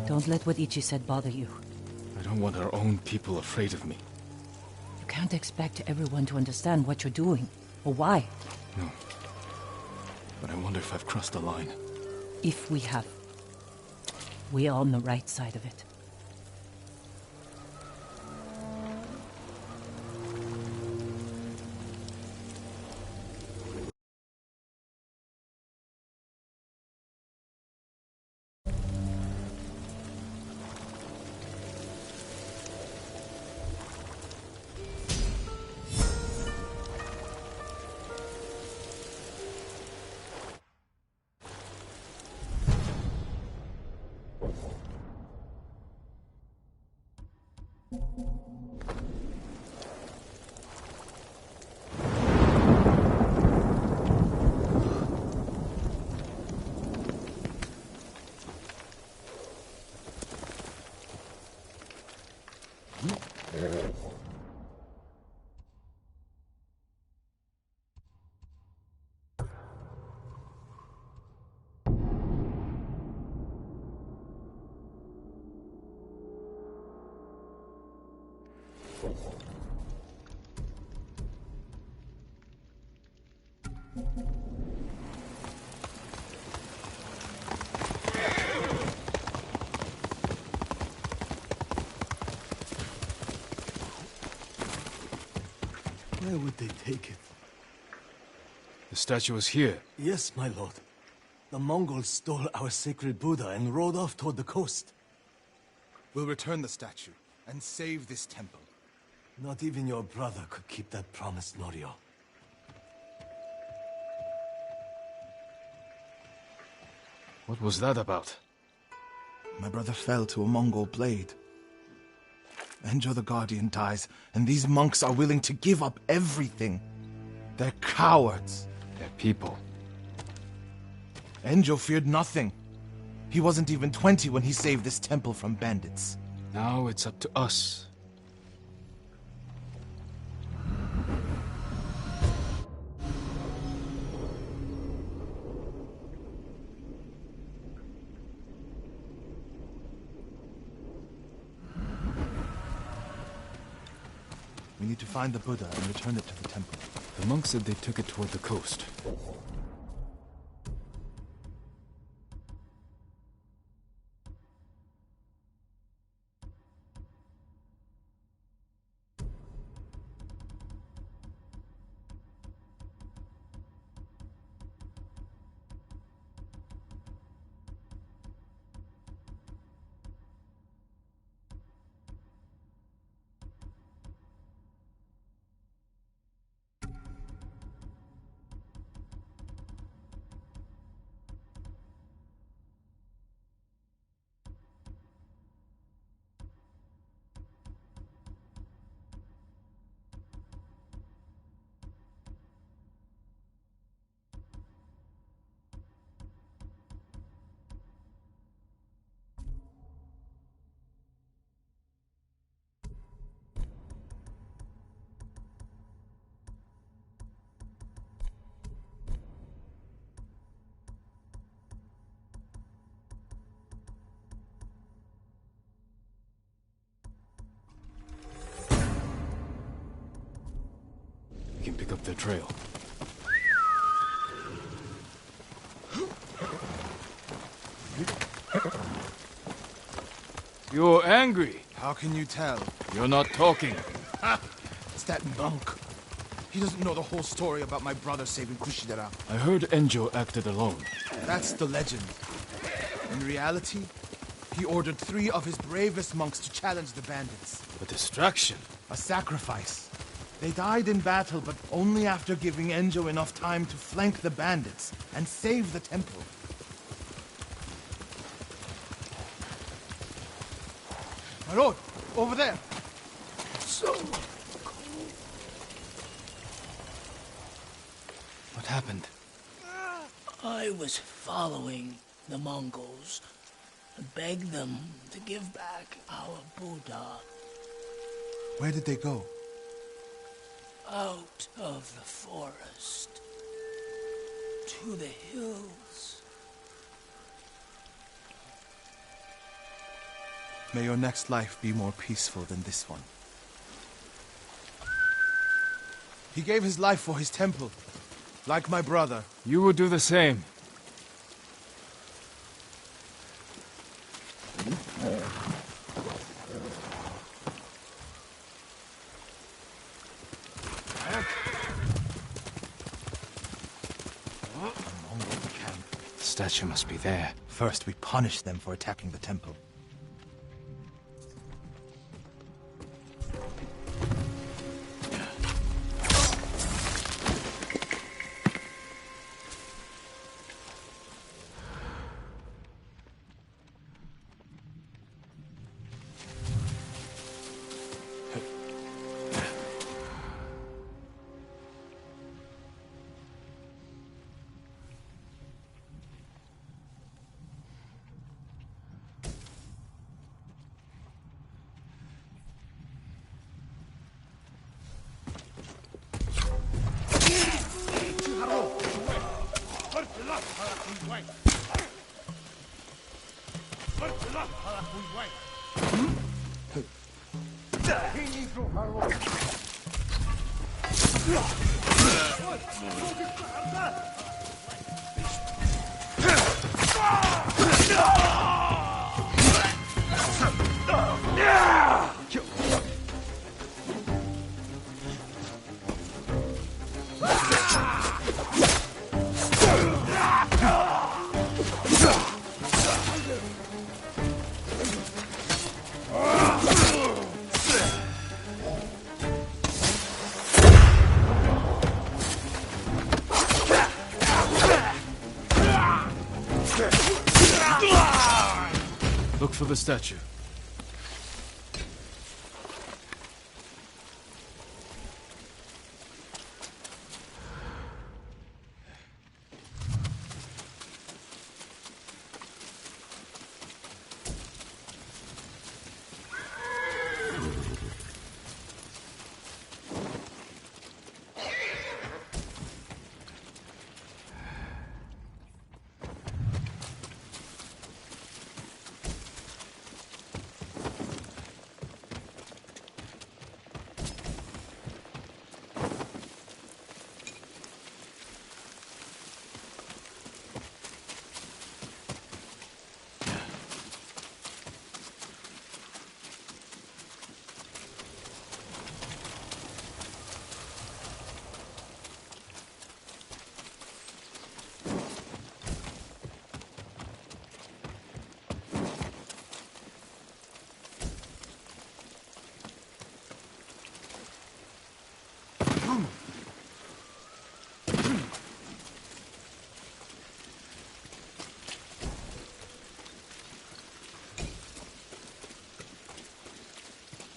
Don't let what Ichi said bother you. I don't want our own people afraid of me. You can't expect everyone to understand what you're doing, or why. No. But I wonder if I've crossed the line. If we have. We're on the right side of it. Where would they take it? The statue is here. Yes, my lord. The Mongols stole our sacred Buddha and rode off toward the coast. We'll return the statue and save this temple. Not even your brother could keep that promise, Norio. What was that about? My brother fell to a Mongol blade. Enjo the Guardian dies, and these monks are willing to give up everything. They're cowards. They're people. Enjo feared nothing. He wasn't even 20 when he saved this temple from bandits. Now it's up to us. We need to find the Buddha and return it to the temple. The monks said they took it toward the coast. We can pick up their trail. You're angry. How can you tell? You're not talking. Ha! It's that monk. He doesn't know the whole story about my brother saving Kushidera. I heard Enjo acted alone. That's the legend. In reality, he ordered 3 of his bravest monks to challenge the bandits. A distraction. A sacrifice. They died in battle, but only after giving Enjo enough time to flank the bandits and save the temple. My lord, over there. So What happened? I was following the Mongols and begged them to give back our Buddha. Where did they go? Out of the forest. To the hills. May your next life be more peaceful than this one. He gave his life for his temple, like my brother. You would do the same. The statue must be there. First, we punish them for attacking the temple. Look for the statue.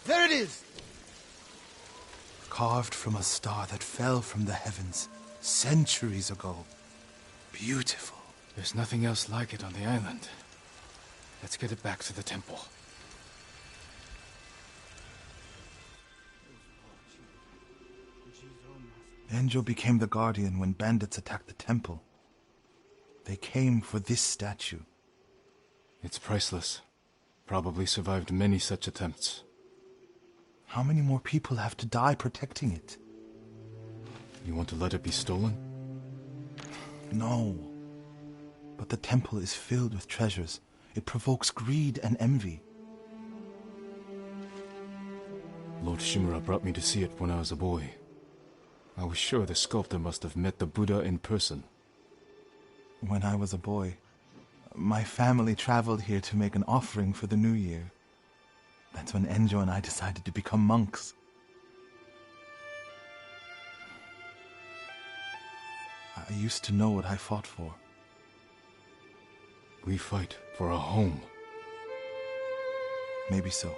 There it is! Carved from a star that fell from the heavens centuries ago. Beautiful. There's nothing else like it on the island. Let's get it back to the temple. Enjo became the guardian when bandits attacked the temple. They came for this statue. It's priceless. Probably survived many such attempts. How many more people have to die protecting it? You want to let it be stolen? No. But the temple is filled with treasures. It provokes greed and envy. Lord Shimura brought me to see it when I was a boy. I was sure the sculptor must have met the Buddha in person. When I was a boy, my family traveled here to make an offering for the new year. That's when Enjo and I decided to become monks. I used to know what I fought for. We fight for a home. Maybe so.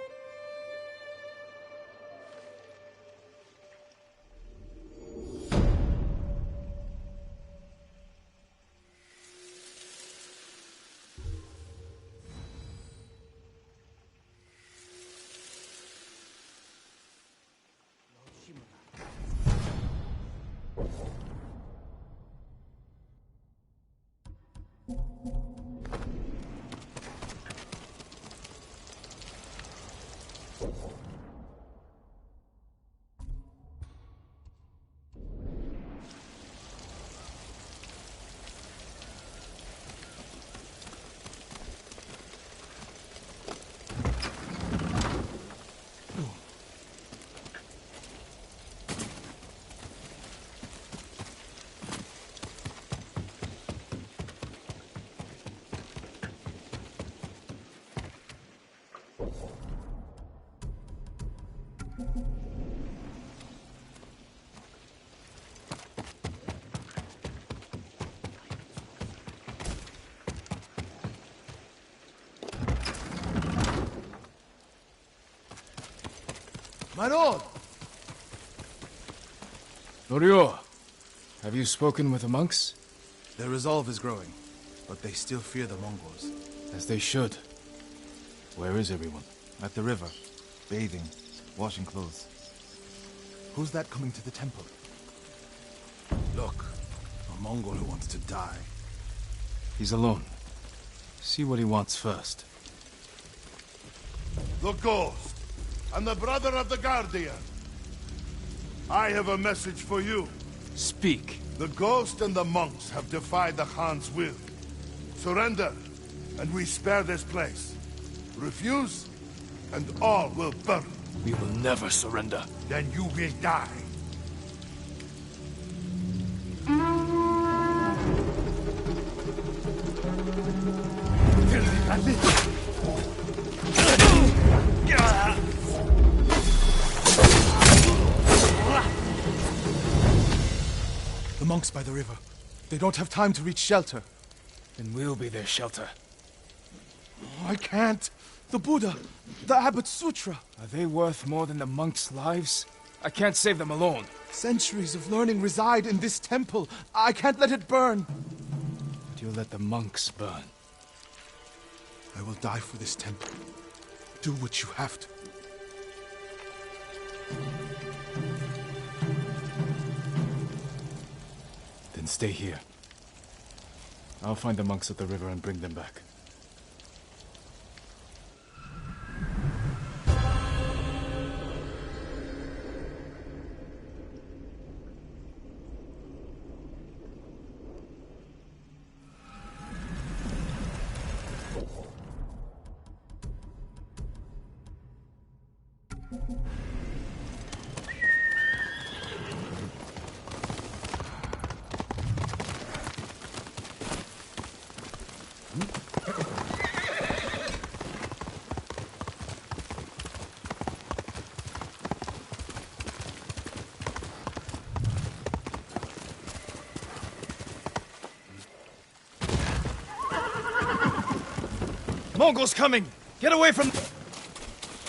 My lord! Norio, have you spoken with the monks? Their resolve is growing, but they still fear the Mongols. As they should. Where is everyone? At the river, bathing, washing clothes. Who's that coming to the temple? Look, a Mongol who wants to die. He's alone. See what he wants first. The Ghost, and the brother of the Guardian. I have a message for you. Speak. The Ghost and the monks have defied the Khan's will. Surrender, and we spare this place. Refuse, and all will burn. We will never surrender. Then you will die. The monks by the river. They don't have time to reach shelter. Then we'll be their shelter. I can't. The Buddha, the Abbot's Sutra. Are they worth more than the monks' lives? I can't save them alone. Centuries of learning reside in this temple. I can't let it burn. But you'll let the monks burn. I will die for this temple. Do what you have to. Then stay here. I'll find the monks at the river and bring them back. Mongols coming! Get away from...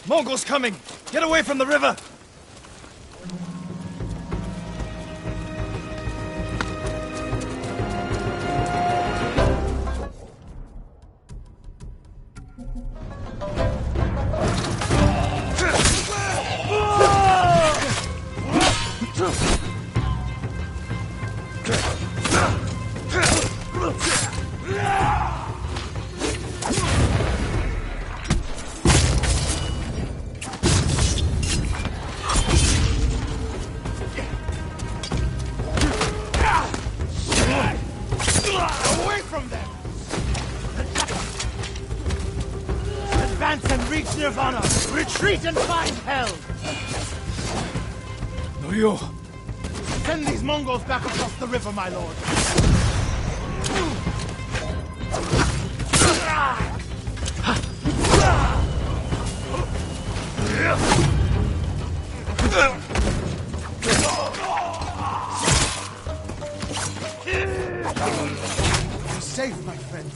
Mongols coming! Get away from the river! Away from them! Advance and reach Nirvana! Retreat and find hell! Norio! Send these Mongols back across the river, my lord! You're safe, my friend.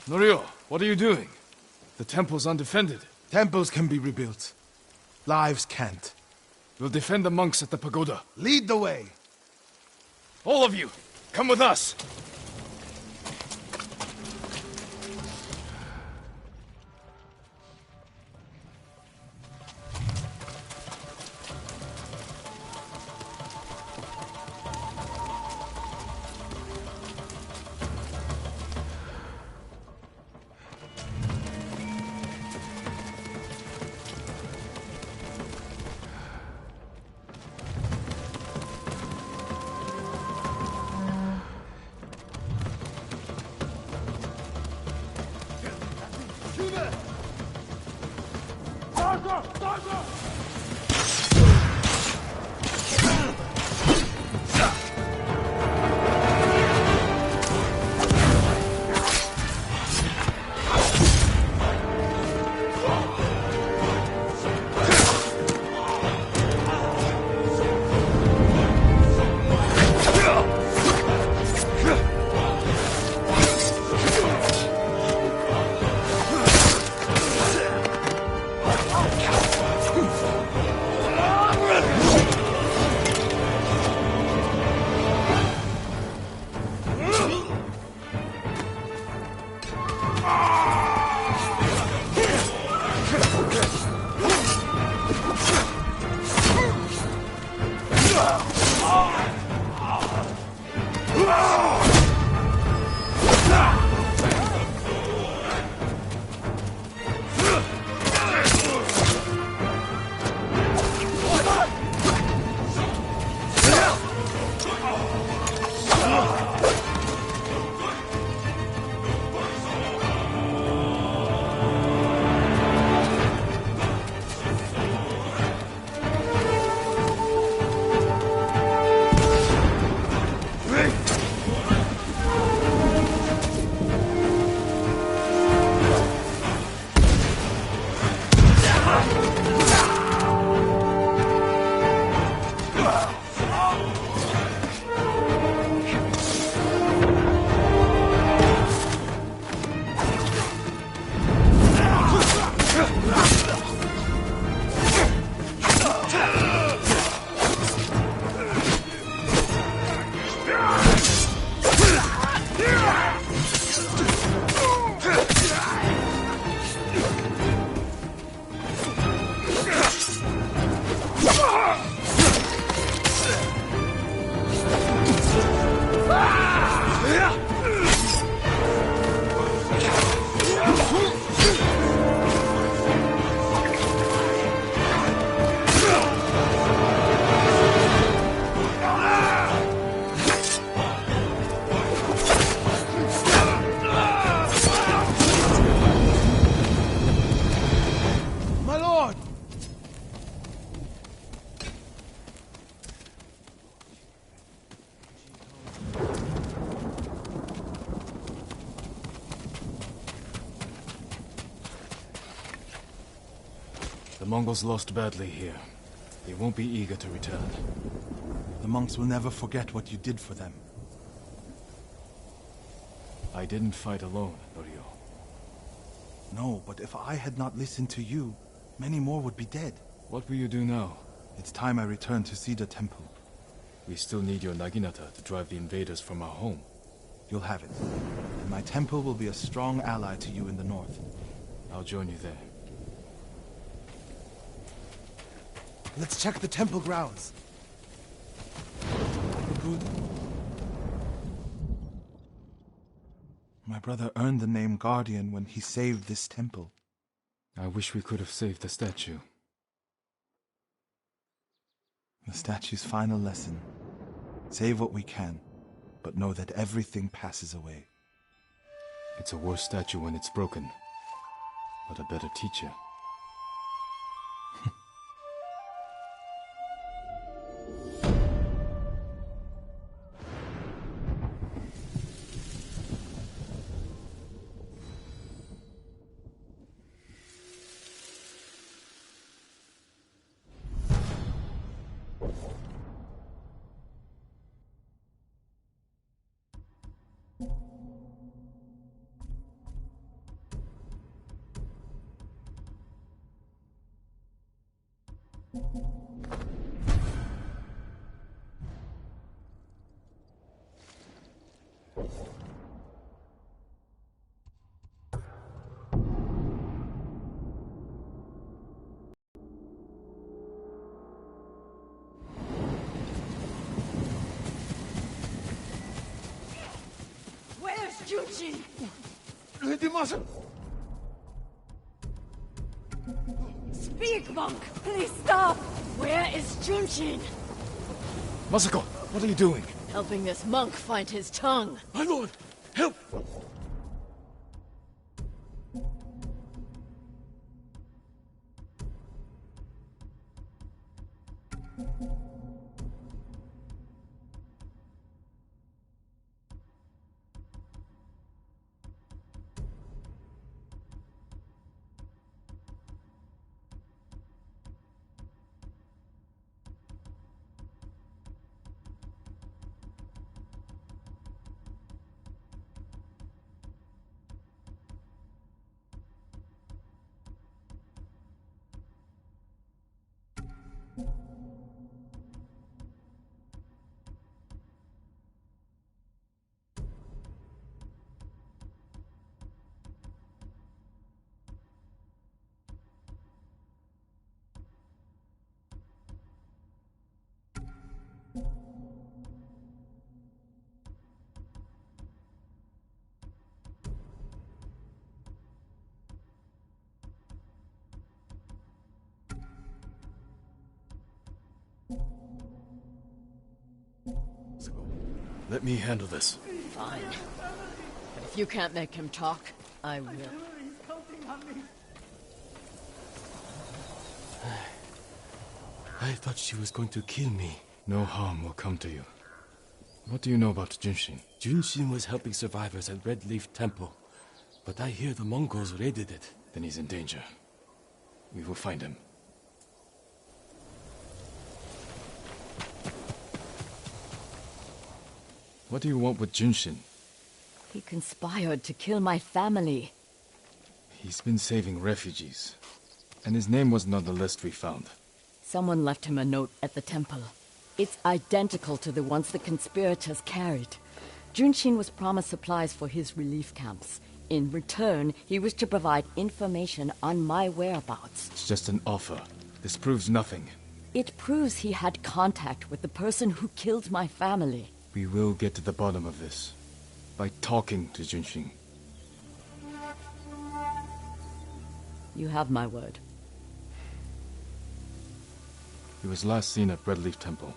Norio, what are you doing? The temple's undefended. Temples can be rebuilt. Lives can't. We'll defend the monks at the pagoda. Lead the way. All of you, come with us. The Mongols lost badly here. They won't be eager to return. The monks will never forget what you did for them. I didn't fight alone, Norio. No, but if I had not listened to you, many more would be dead. What will you do now? It's time I return to see the temple. We still need your Naginata to drive the invaders from our home. You'll have it. And my temple will be a strong ally to you in the north. I'll join you there. Let's check the temple grounds. My brother earned the name Guardian when he saved this temple. I wish we could have saved the statue. The statue's final lesson. Save what we can, but know that everything passes away. It's a worse statue when it's broken, but a better teacher. Where's Junchin? Speak, monk! Please stop! Where is Junchin? Masako, what are you doing? Helping this monk find his tongue. My lord, help! Let me handle this. Fine. But if you can't make him talk, I will. I thought she was going to kill me. No harm will come to you. What do you know about Junshin? Junshin was helping survivors at Red Leaf Temple, but I hear the Mongols raided it. Then he's in danger. We will find him. What do you want with Junshin? He conspired to kill my family. He's been saving refugees. And his name wasn't on the list we found. Someone left him a note at the temple. It's identical to the ones the conspirators carried. Junshin was promised supplies for his relief camps. In return, he was to provide information on my whereabouts. It's just an offer. This proves nothing. It proves he had contact with the person who killed my family. We will get to the bottom of this. By talking to Junshin. You have my word. He was last seen at Red Leaf Temple.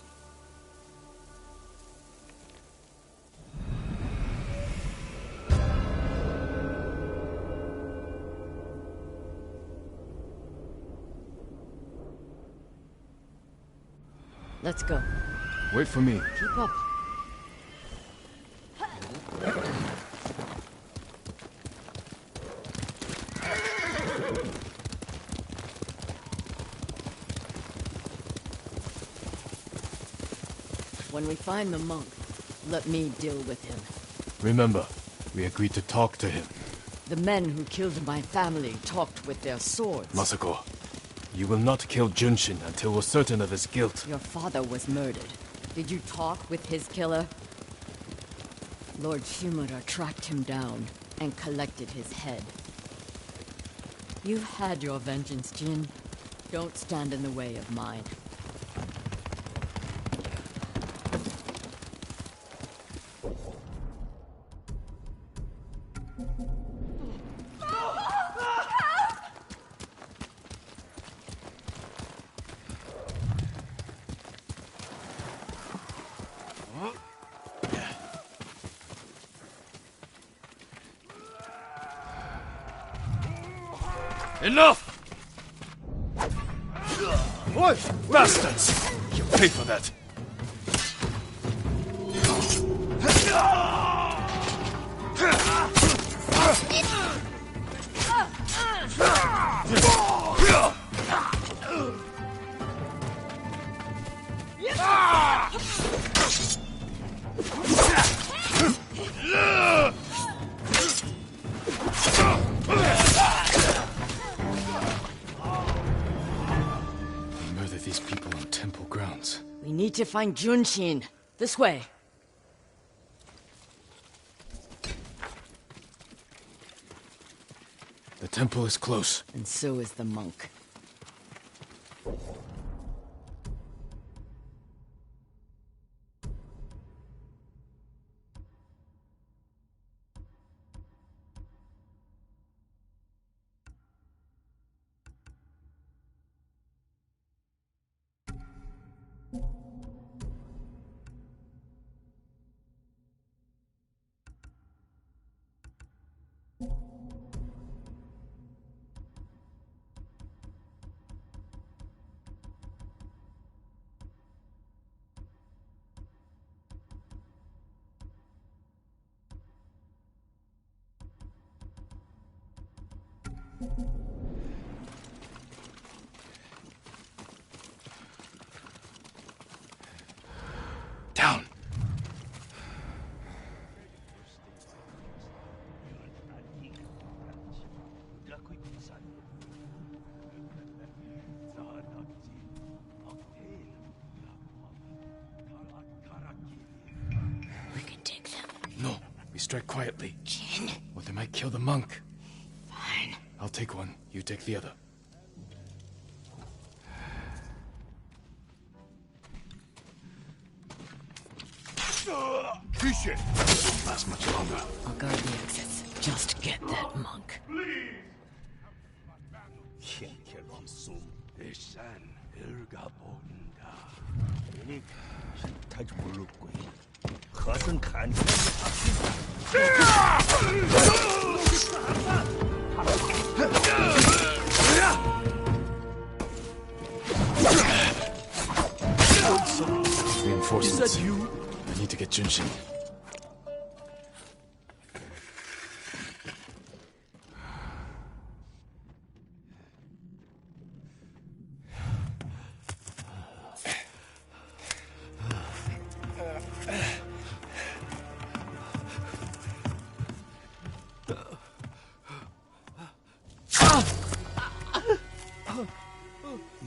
Let's go. Wait for me. Keep up. When we find the monk, let me deal with him. Remember, we agreed to talk to him. The men who killed my family talked with their swords. Masako, you will not kill Junshin until we're certain of his guilt. Your father was murdered. Did you talk with his killer? Lord Shimura tracked him down and collected his head. You've had your vengeance, Jin. Don't stand in the way of mine. Enough! What? Bastards! You pay for that! These people on temple grounds. We need to find Junshin. This way. The temple is close. And so is the monk. Down. We can take them. No, we strike quietly. Jin. Or they might kill the monk. Fine. I'll take one, you take the other. Fish it! Won't last much longer. I'll guard the exits. Just get that monk. 声砍开Reinforcements. Is that you? I need to get Junshin.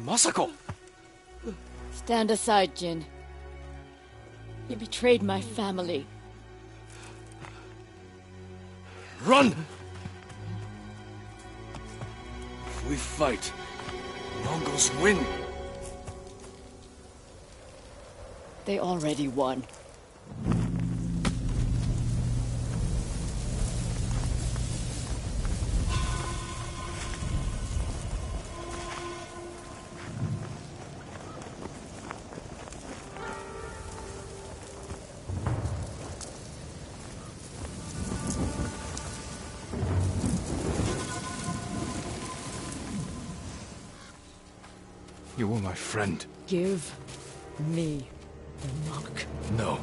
Masako! Stand aside, Jin. You betrayed my family. Run! If we fight, Mongols win. They already won. You were my friend. Give me the monk. No.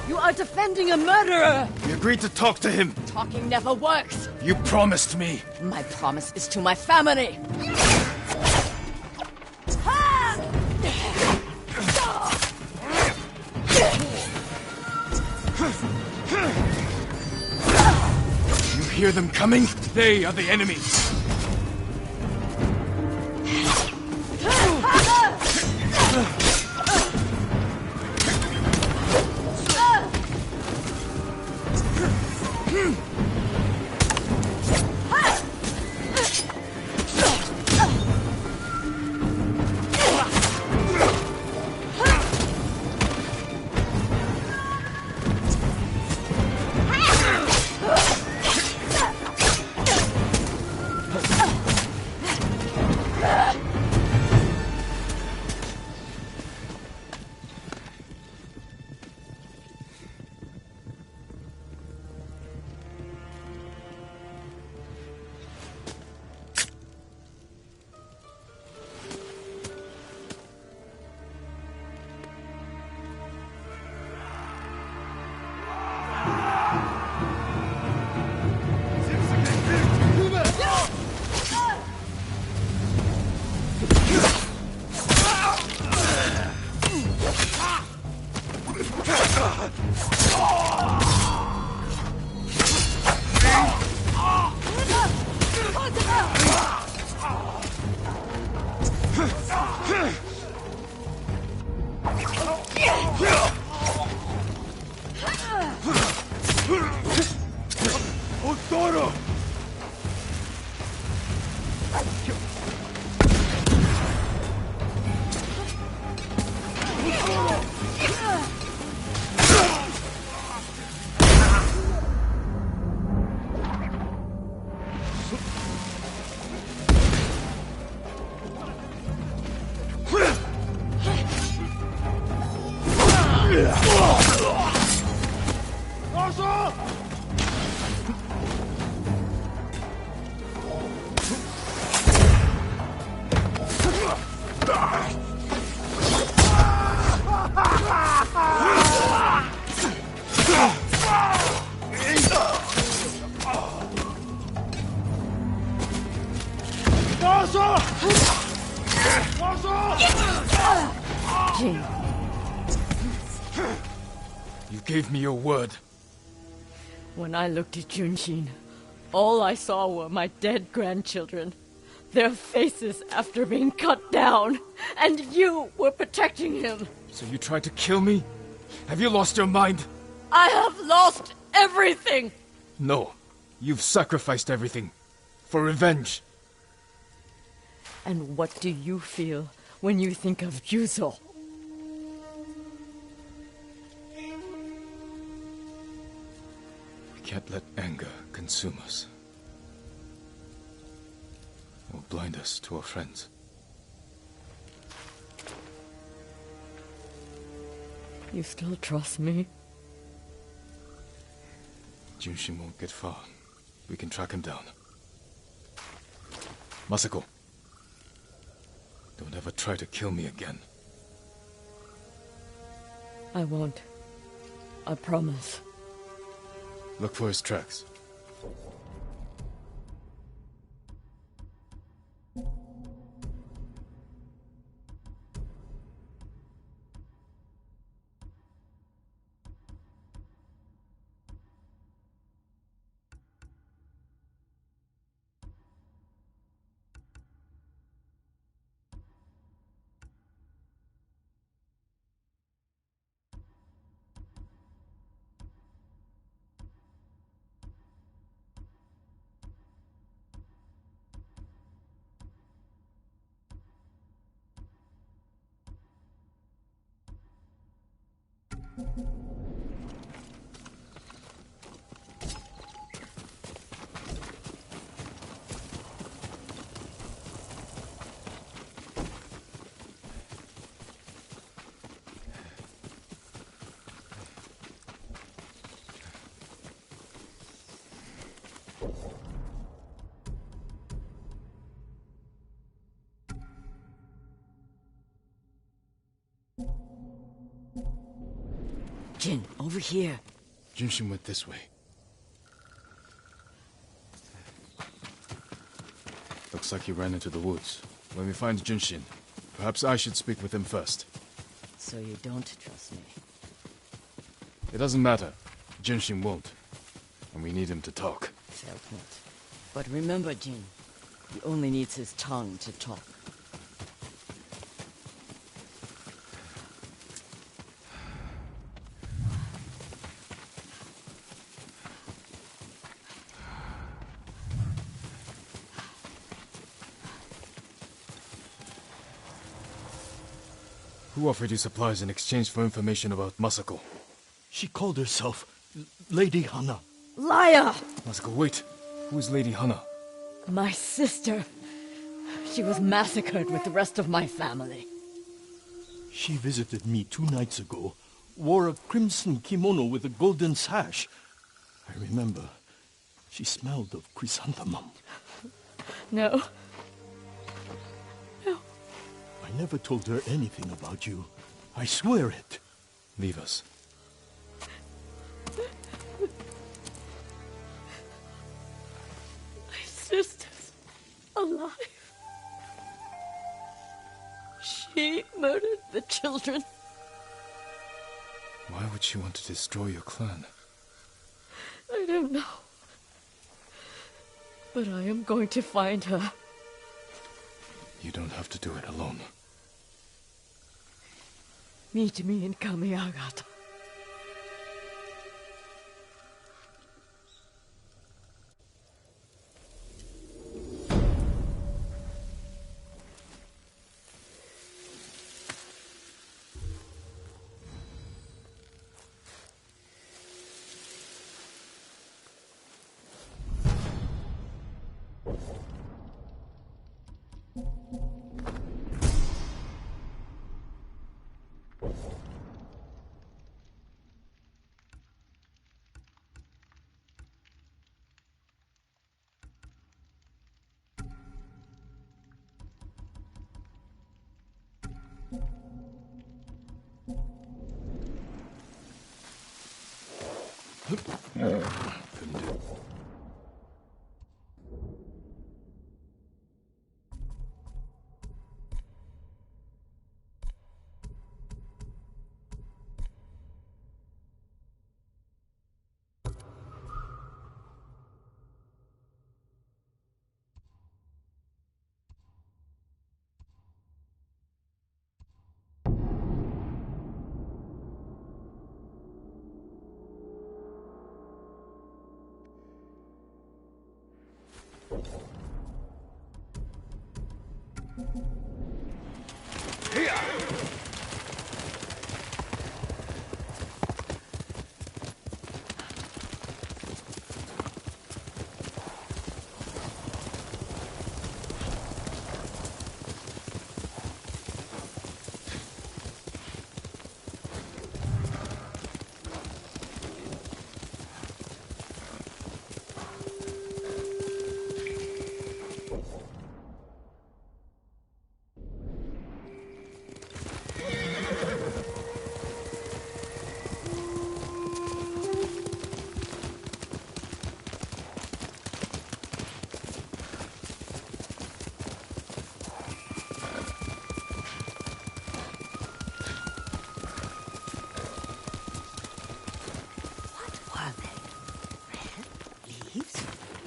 You are defending a murderer! We agreed to talk to him. Talking never works. You promised me. My promise is to my family. You hear them coming? They are the enemy. You gave me your word. When I looked at Junshin, all I saw were my dead grandchildren. Their faces after being cut down. And you were protecting him. So you tried to kill me? Have you lost your mind? I have lost everything! No. You've sacrificed everything. For revenge. And what do you feel when you think of Juzo? We can't let anger consume us. It will blind us to our friends. You still trust me? Junshin won't get far. We can track him down. Masako, don't ever try to kill me again. I won't. I promise. Look for his tracks. Jin, over here. Junshin went this way. Looks like he ran into the woods. When we find Junshin, perhaps I should speak with him first. So you don't trust me? It doesn't matter. Junshin won't. And we need him to talk. Fair point. But remember, Jin, he only needs his tongue to talk. Who offered you supplies in exchange for information about Masako? She called herself Lady Hana. Liar! Masako, wait. Who is Lady Hana? My sister. She was massacred with the rest of my family. She visited me 2 nights ago, wore a crimson kimono with a golden sash. I remember. She smelled of chrysanthemum. No. I never told her anything about you. I swear it. Leave us. My sister's alive. She murdered the children. Why would she want to destroy your clan? I don't know. But I am going to find her. You don't have to do it alone. Meet me in Kamiagata. Couldn't do.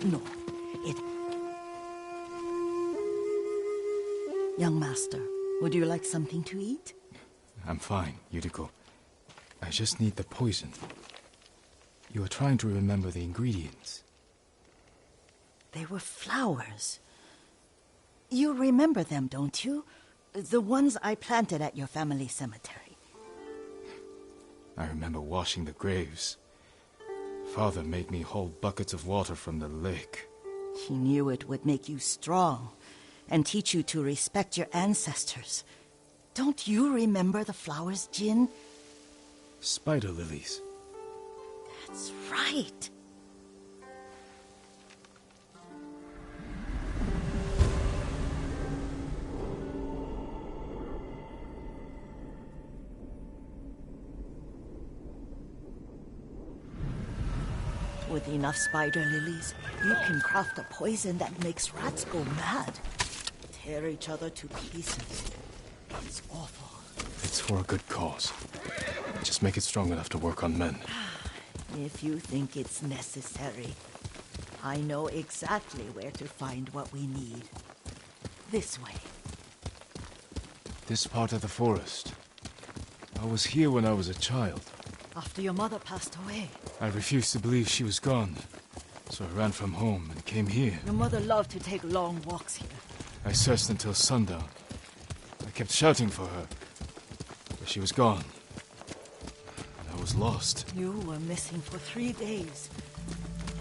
No, it... Young master, would you like something to eat? I'm fine, Yuriko. I just need the poison. You are trying to remember the ingredients. They were flowers. You remember them, don't you? The ones I planted at your family cemetery. I remember washing the graves. Father made me haul buckets of water from the lake. He knew it would make you strong and teach you to respect your ancestors. Don't you remember the flowers, Jin? Spider lilies. That's right. With enough spider lilies, you can craft a poison that makes rats go mad. Tear each other to pieces. It's awful. It's for a good cause. Just make it strong enough to work on men. If you think it's necessary, I know exactly where to find what we need. This way. This part of the forest. I was here when I was a child. After your mother passed away. I refused to believe she was gone, so I ran from home and came here. Your mother loved to take long walks here. I searched until sundown. I kept shouting for her, but she was gone. And I was lost. You were missing for 3 days.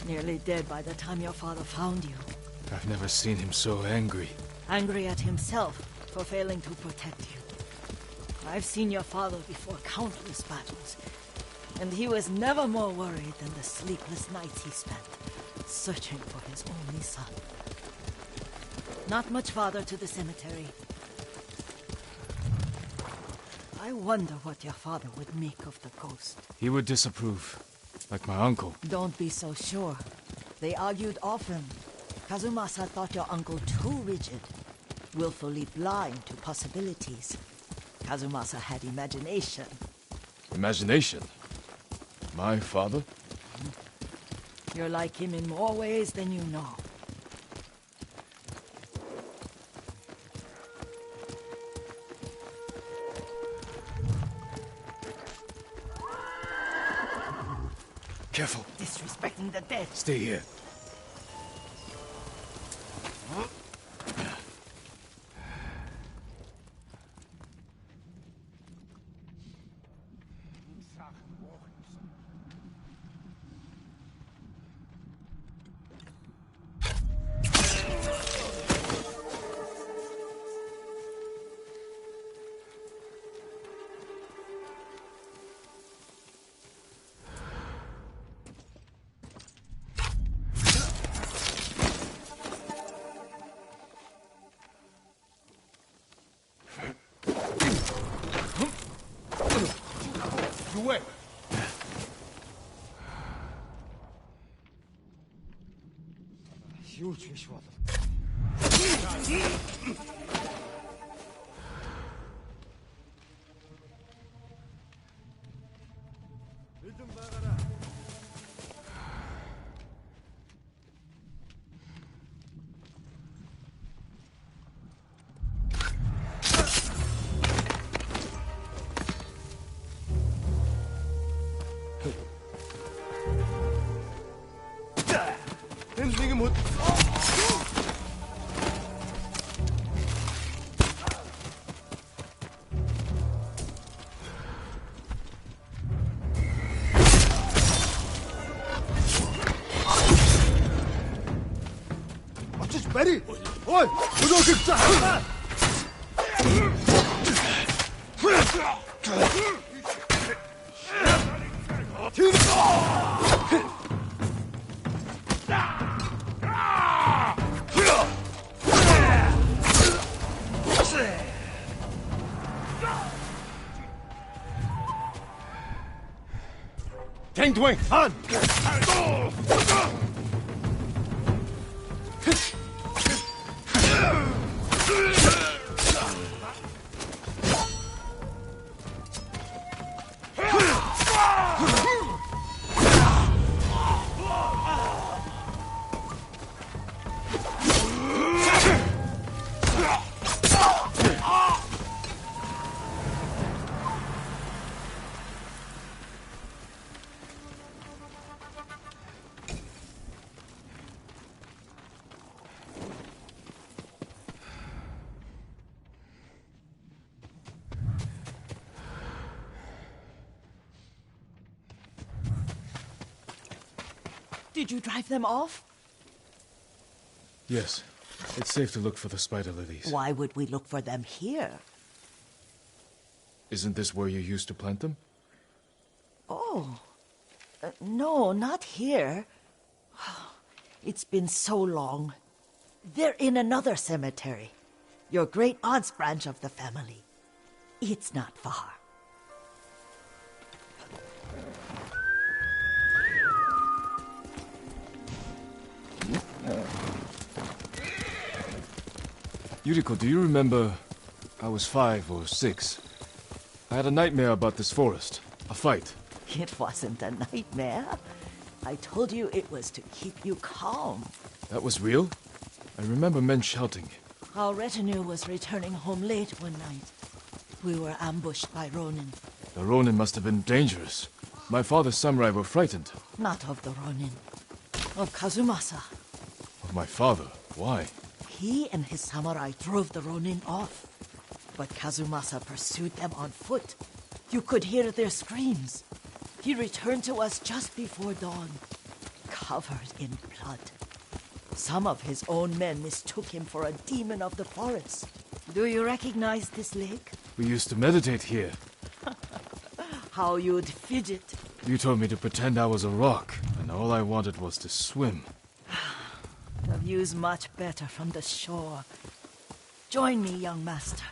Nearly dead by the time your father found you. I've never seen him so angry. Angry at himself for failing to protect you. I've seen your father before countless battles, and he was never more worried than the sleepless nights he spent searching for his only son. Not much farther to the cemetery. I wonder what your father would make of the ghost. He would disapprove, like my uncle. Don't be so sure. They argued often. Kazumasa thought your uncle too rigid, willfully blind to possibilities. Kazumasa had imagination. Imagination? My father? You're like him in more ways than you know. Careful. Disrespecting the dead. Stay here. Away. Huge fish water. Ready? Oi! Tengdwing, on! Did you drive them off? Yes. It's safe to look for the spider lilies. Why would we look for them here? Isn't this where you used to plant them? Oh. No, not here. It's been so long. They're in another cemetery. Your great-aunt's branch of the family. It's not far. Yuriko, do you remember... I was 5 or 6. I had a nightmare about this forest. A fight. It wasn't a nightmare. I told you it was to keep you calm. That was real? I remember men shouting. Our retinue was returning home late one night. We were ambushed by Ronin. The Ronin must have been dangerous. My father's samurai were frightened. Not of the Ronin. Of Kazumasa. Of my father? Why? He and his samurai drove the Ronin off. But Kazumasa pursued them on foot. You could hear their screams. He returned to us just before dawn, covered in blood. Some of his own men mistook him for a demon of the forest. Do you recognize this lake? We used to meditate here. How you'd fidget. You told me to pretend I was a rock, and all I wanted was to swim. The view's much better from the shore. Join me, young master.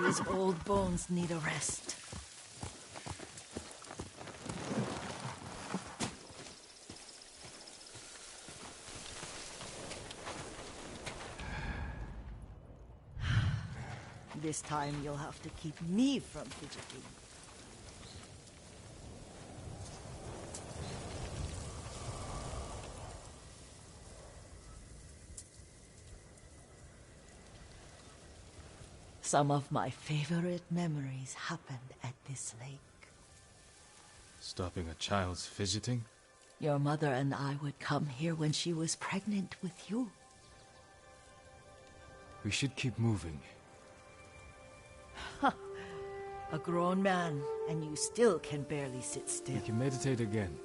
These old bones need a rest. This time you'll have to keep me from fidgeting. Some of my favorite memories happened at this lake. Stopping a child's fidgeting? Your mother and I would come here when she was pregnant with you. We should keep moving. A grown man, and you still can barely sit still. We can meditate again,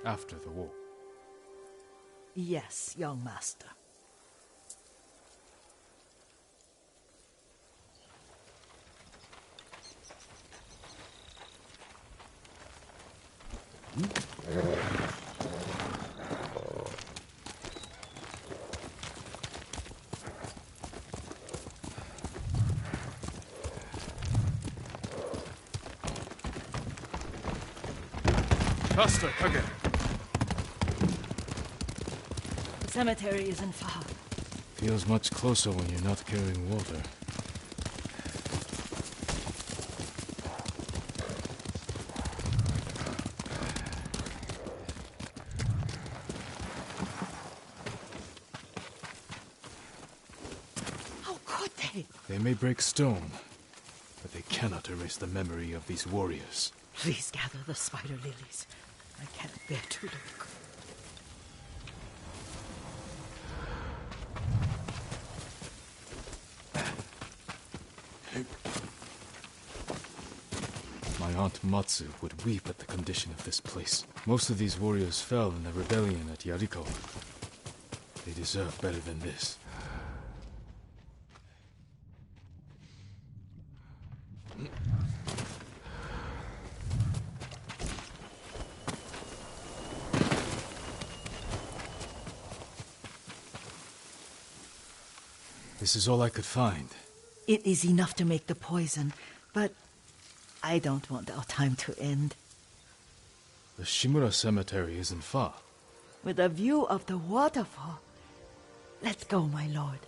after the war. Yes, young master. Faster, Kage. The cemetery isn't far. Feels much closer when you're not carrying water. How could they? They may break stone, but they cannot erase the memory of these warriors. Please gather the spider lilies. I can't bear to look. My aunt Matsu would weep at the condition of this place. Most of these warriors fell in the rebellion at Yarikawa. They deserve better than this. This is all I could find. It is enough to make the poison, but I don't want our time to end. The Shimura Cemetery isn't far. With a view of the waterfall. Let's go, my lord.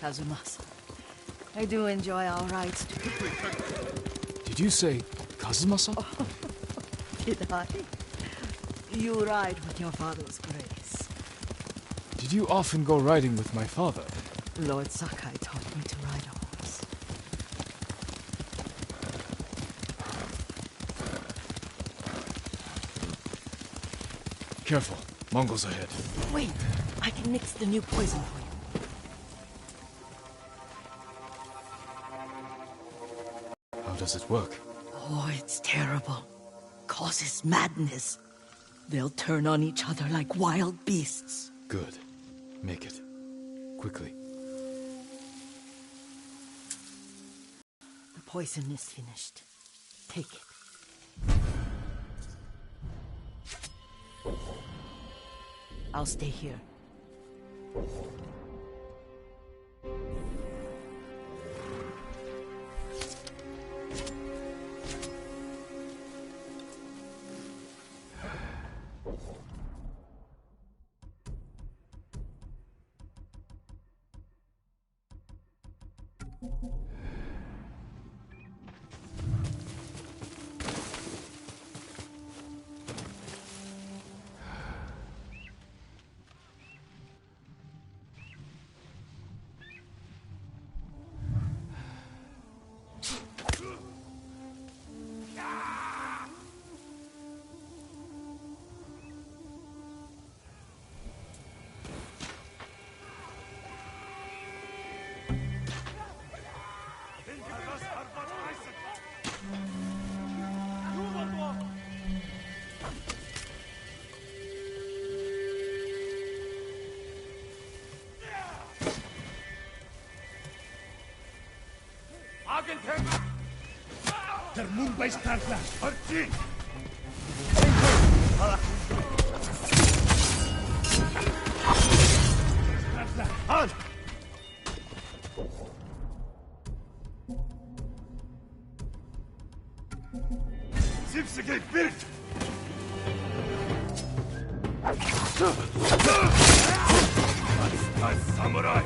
Kazumasa, I do enjoy our rides too. Did you say Kazumasa? Oh, did I? You ride with your father's grace. Did you often go riding with my father? Lord Sakai taught me to ride a horse. Careful. Mongols ahead. Wait, I can mix the new poison for you. How does it work? Oh, it's terrible. Causes madness. They'll turn on each other like wild beasts. Good. Make it. Quickly. The poison is finished. Take it. I'll stay here. Der Mumbai-Startler! Archie! Han! Sipsige Bild! Als Samurai!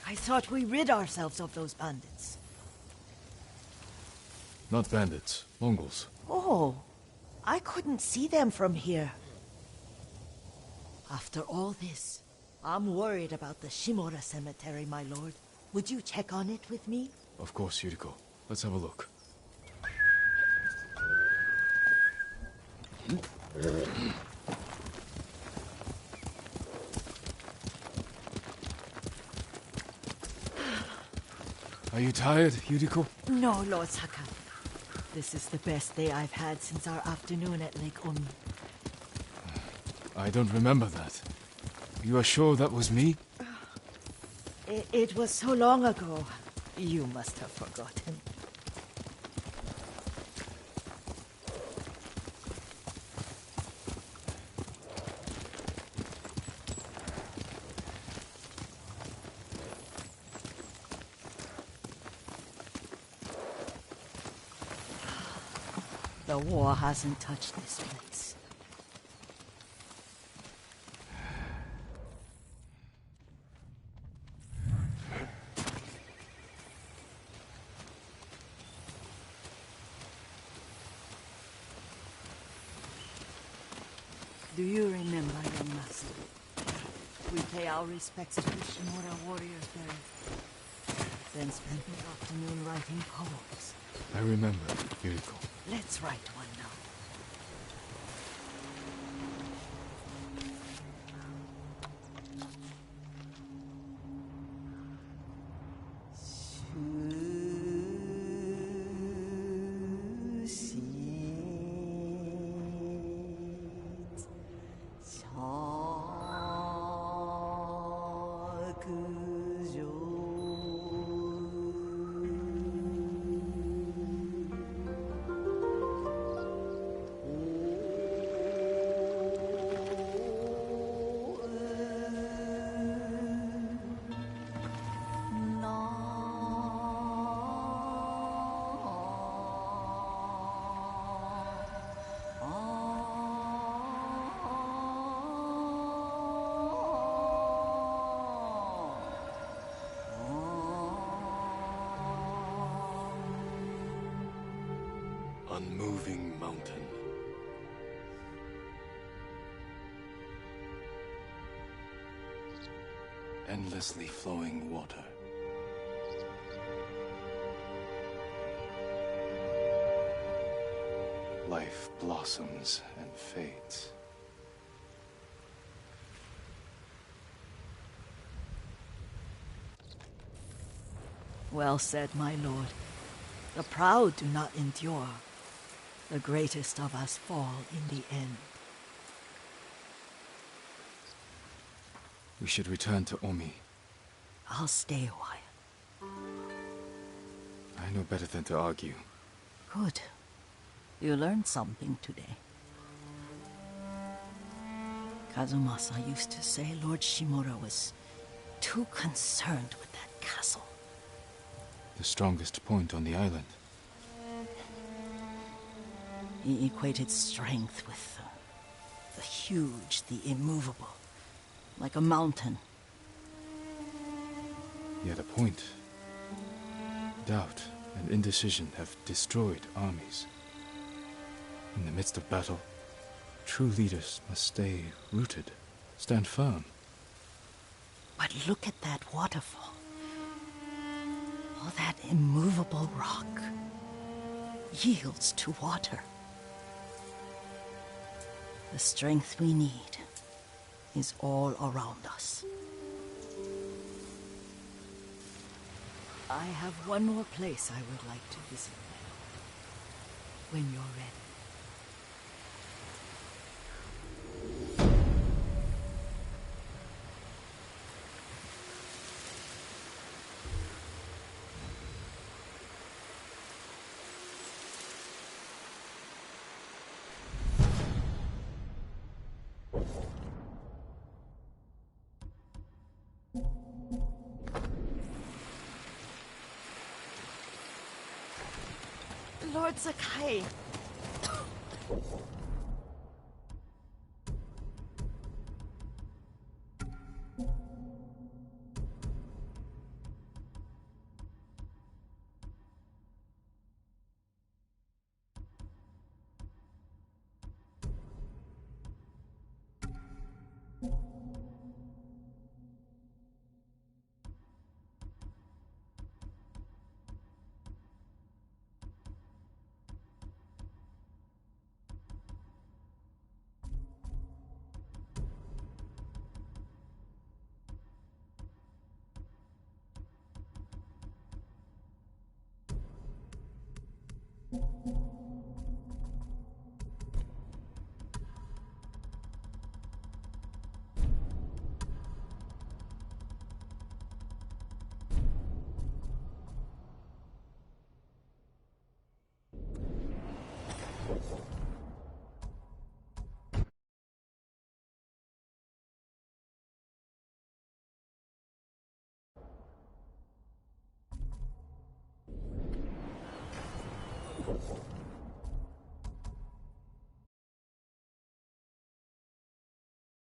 I thought we rid ourselves of those bandits. Not bandits. Mongols. Oh, I couldn't see them from here. After all this, I'm worried about the Shimura cemetery, my lord. Would you check on it with me? Of course, Yuriko. Let's have a look. Are you tired, Yuriko? No, Lord Saka. This is the best day I've had since our afternoon at Lake Umi. I don't remember that. You are sure that was me? It was so long ago. You must have forgotten. The war hasn't touched this place. Do you remember your master? We pay our respects to the Shimura warriors there. Then spend the afternoon writing poems. I remember, Yuriko. Let's write one now. unmoving mountain. Endlessly flowing water. Life blossoms and fades. Well said, my lord. The proud do not endure. The greatest of us fall in the end. We should return to Omi. I'll stay a while. I know better than to argue. Good. You learned something today. Kazumasa used to say Lord Shimura was too concerned with that castle. The strongest point on the island. He equated strength with the huge, the immovable, like a mountain. Yet a point. Doubt and indecision have destroyed armies. In the midst of battle, true leaders must stay rooted, stand firm. But look at that waterfall. All that immovable rock yields to water. The strength we need is all around us. I have one more place I would like to visit when you're ready. Lord Sakai.